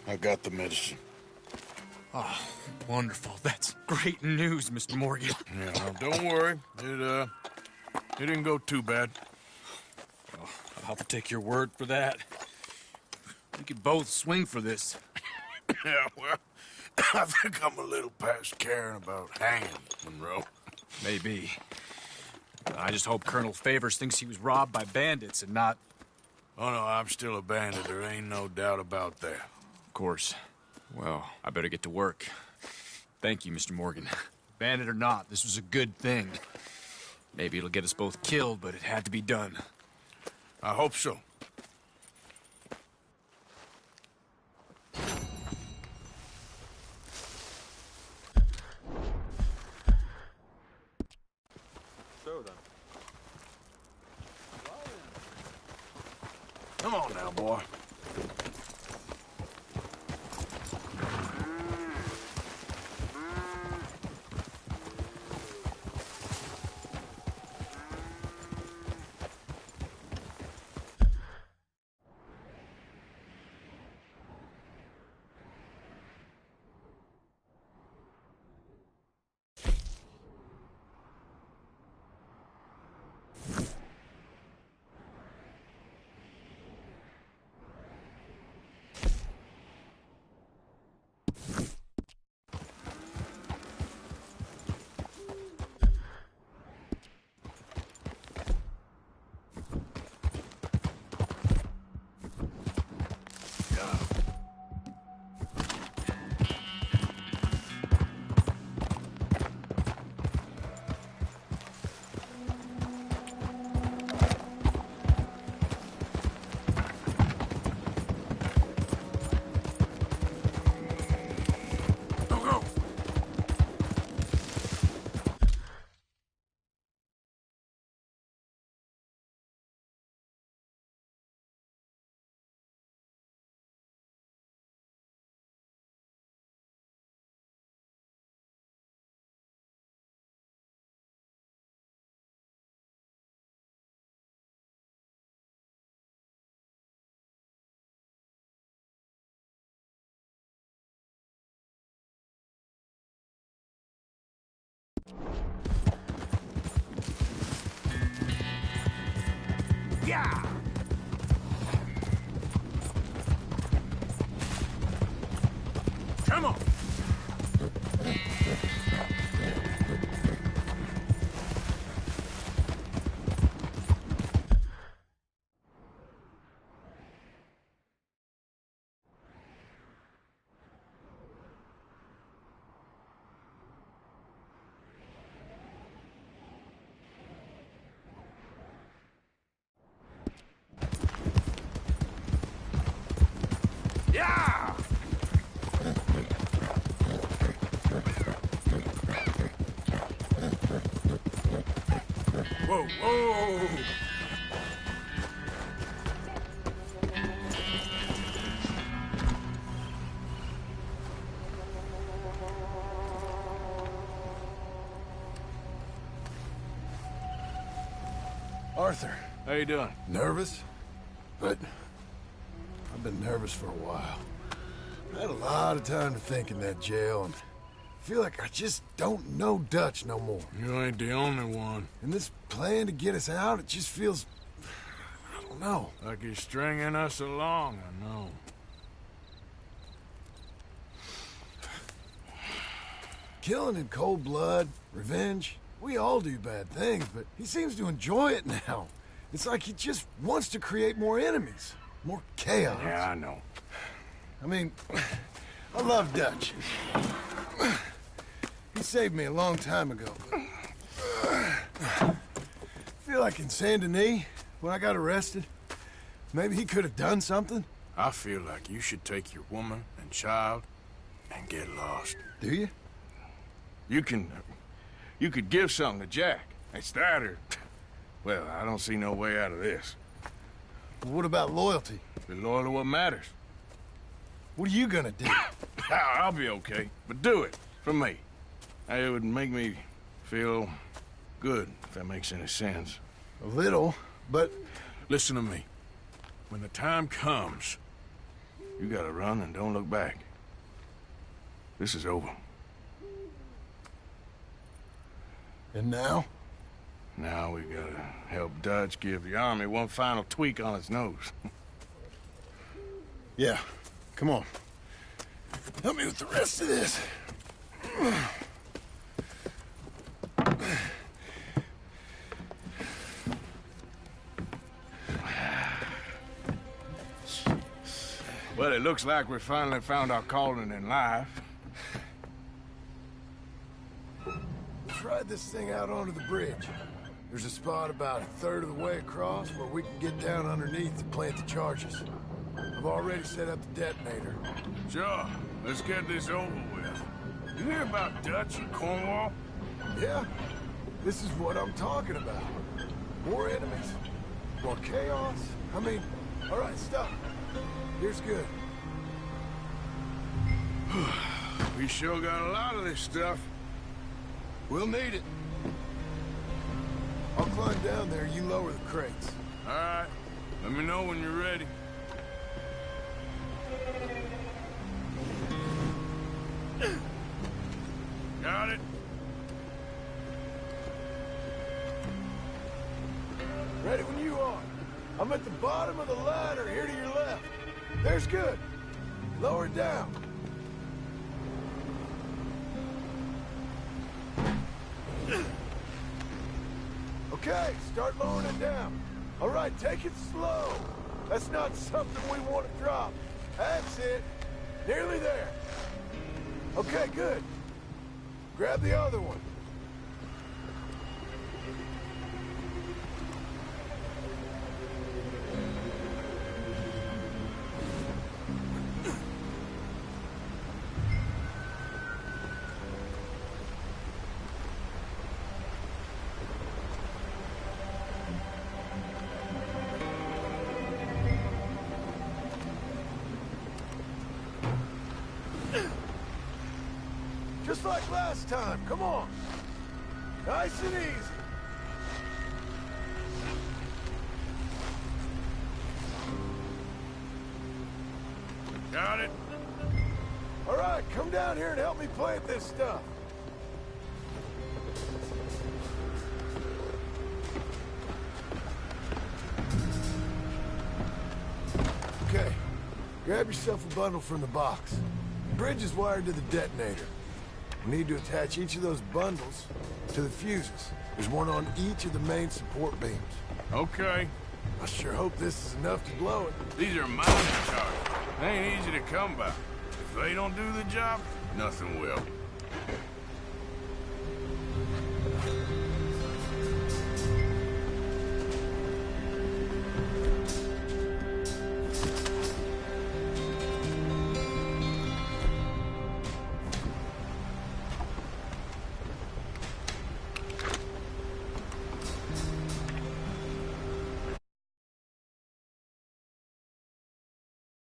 I got the medicine. Oh, wonderful. That's great news, Mr. Morgan. Yeah, well, don't worry. It didn't go too bad. Well, I'll have to take your word for that. We could both swing for this. Yeah, well, I think I'm a little past caring about hanging, Monroe. Maybe. I just hope Colonel Favors thinks he was robbed by bandits and not... Oh, no, I'm still a bandit. There ain't no doubt about that. Of course. Well, I better get to work. Thank you, Mr. Morgan. Bandit or not, this was a good thing. Maybe it'll get us both killed, but it had to be done. I hope so. So then. Come on now, boy. Yeah! Come on! Yeah! Whoa, whoa! Arthur. How you doing? Nervous? But I've been nervous for a while. I had a lot of time to think in that jail, and I feel like I just don't know Dutch no more. You ain't the only one. And this plan to get us out, it just feels... I don't know. Like he's stringing us along, I know. Killing in cold blood, revenge, we all do bad things, but he seems to enjoy it now. It's like he just wants to create more enemies, more chaos. Yeah, I know. I mean, I love Dutch. He saved me a long time ago. I feel like in Saint Denis, when I got arrested, maybe he could have done something. I feel like you should take your woman and child and get lost. Do you? You could give something to Jack. It's that or... Well, I don't see no way out of this. Well, what about loyalty? Be loyal to what matters. What are you gonna do? I'll be okay, but do it for me. It would make me feel good, if that makes any sense. A little, but... Listen to me. When the time comes, you gotta run and don't look back. This is over. And now? Now we gotta help Dutch give the army one final tweak on its nose. Yeah, come on. Help me with the rest of this. Well, it looks like we finally found our calling in life. Let's ride this thing out onto the bridge. There's a spot about a third of the way across where we can get down underneath to plant the charges. I've already set up the detonator. Sure, let's get this over with. You hear about Dutch and Cornwall? Yeah, this is what I'm talking about. More enemies, more chaos. I mean, all right, stop. Here's good. We sure got a lot of this stuff. We'll need it. I'll climb down there, you lower the crates. All right. Let me know when you're ready. Got it. Ready when you are. I'm at the bottom of the ladder, here to your left. There's good. Lower it down. Okay, start lowering it down. All right, take it slow. That's not something we want to drop. That's it. Nearly there. Okay, good. Grab the other one. Just like last time, come on. Nice and easy. Got it. All right, come down here and help me plant this stuff. Okay, grab yourself a bundle from the box. The bridge is wired to the detonator. We need to attach each of those bundles to the fuses. There's one on each of the main support beams. Okay. I sure hope this is enough to blow it. These are mine charges. They ain't easy to come by. If they don't do the job, nothing will.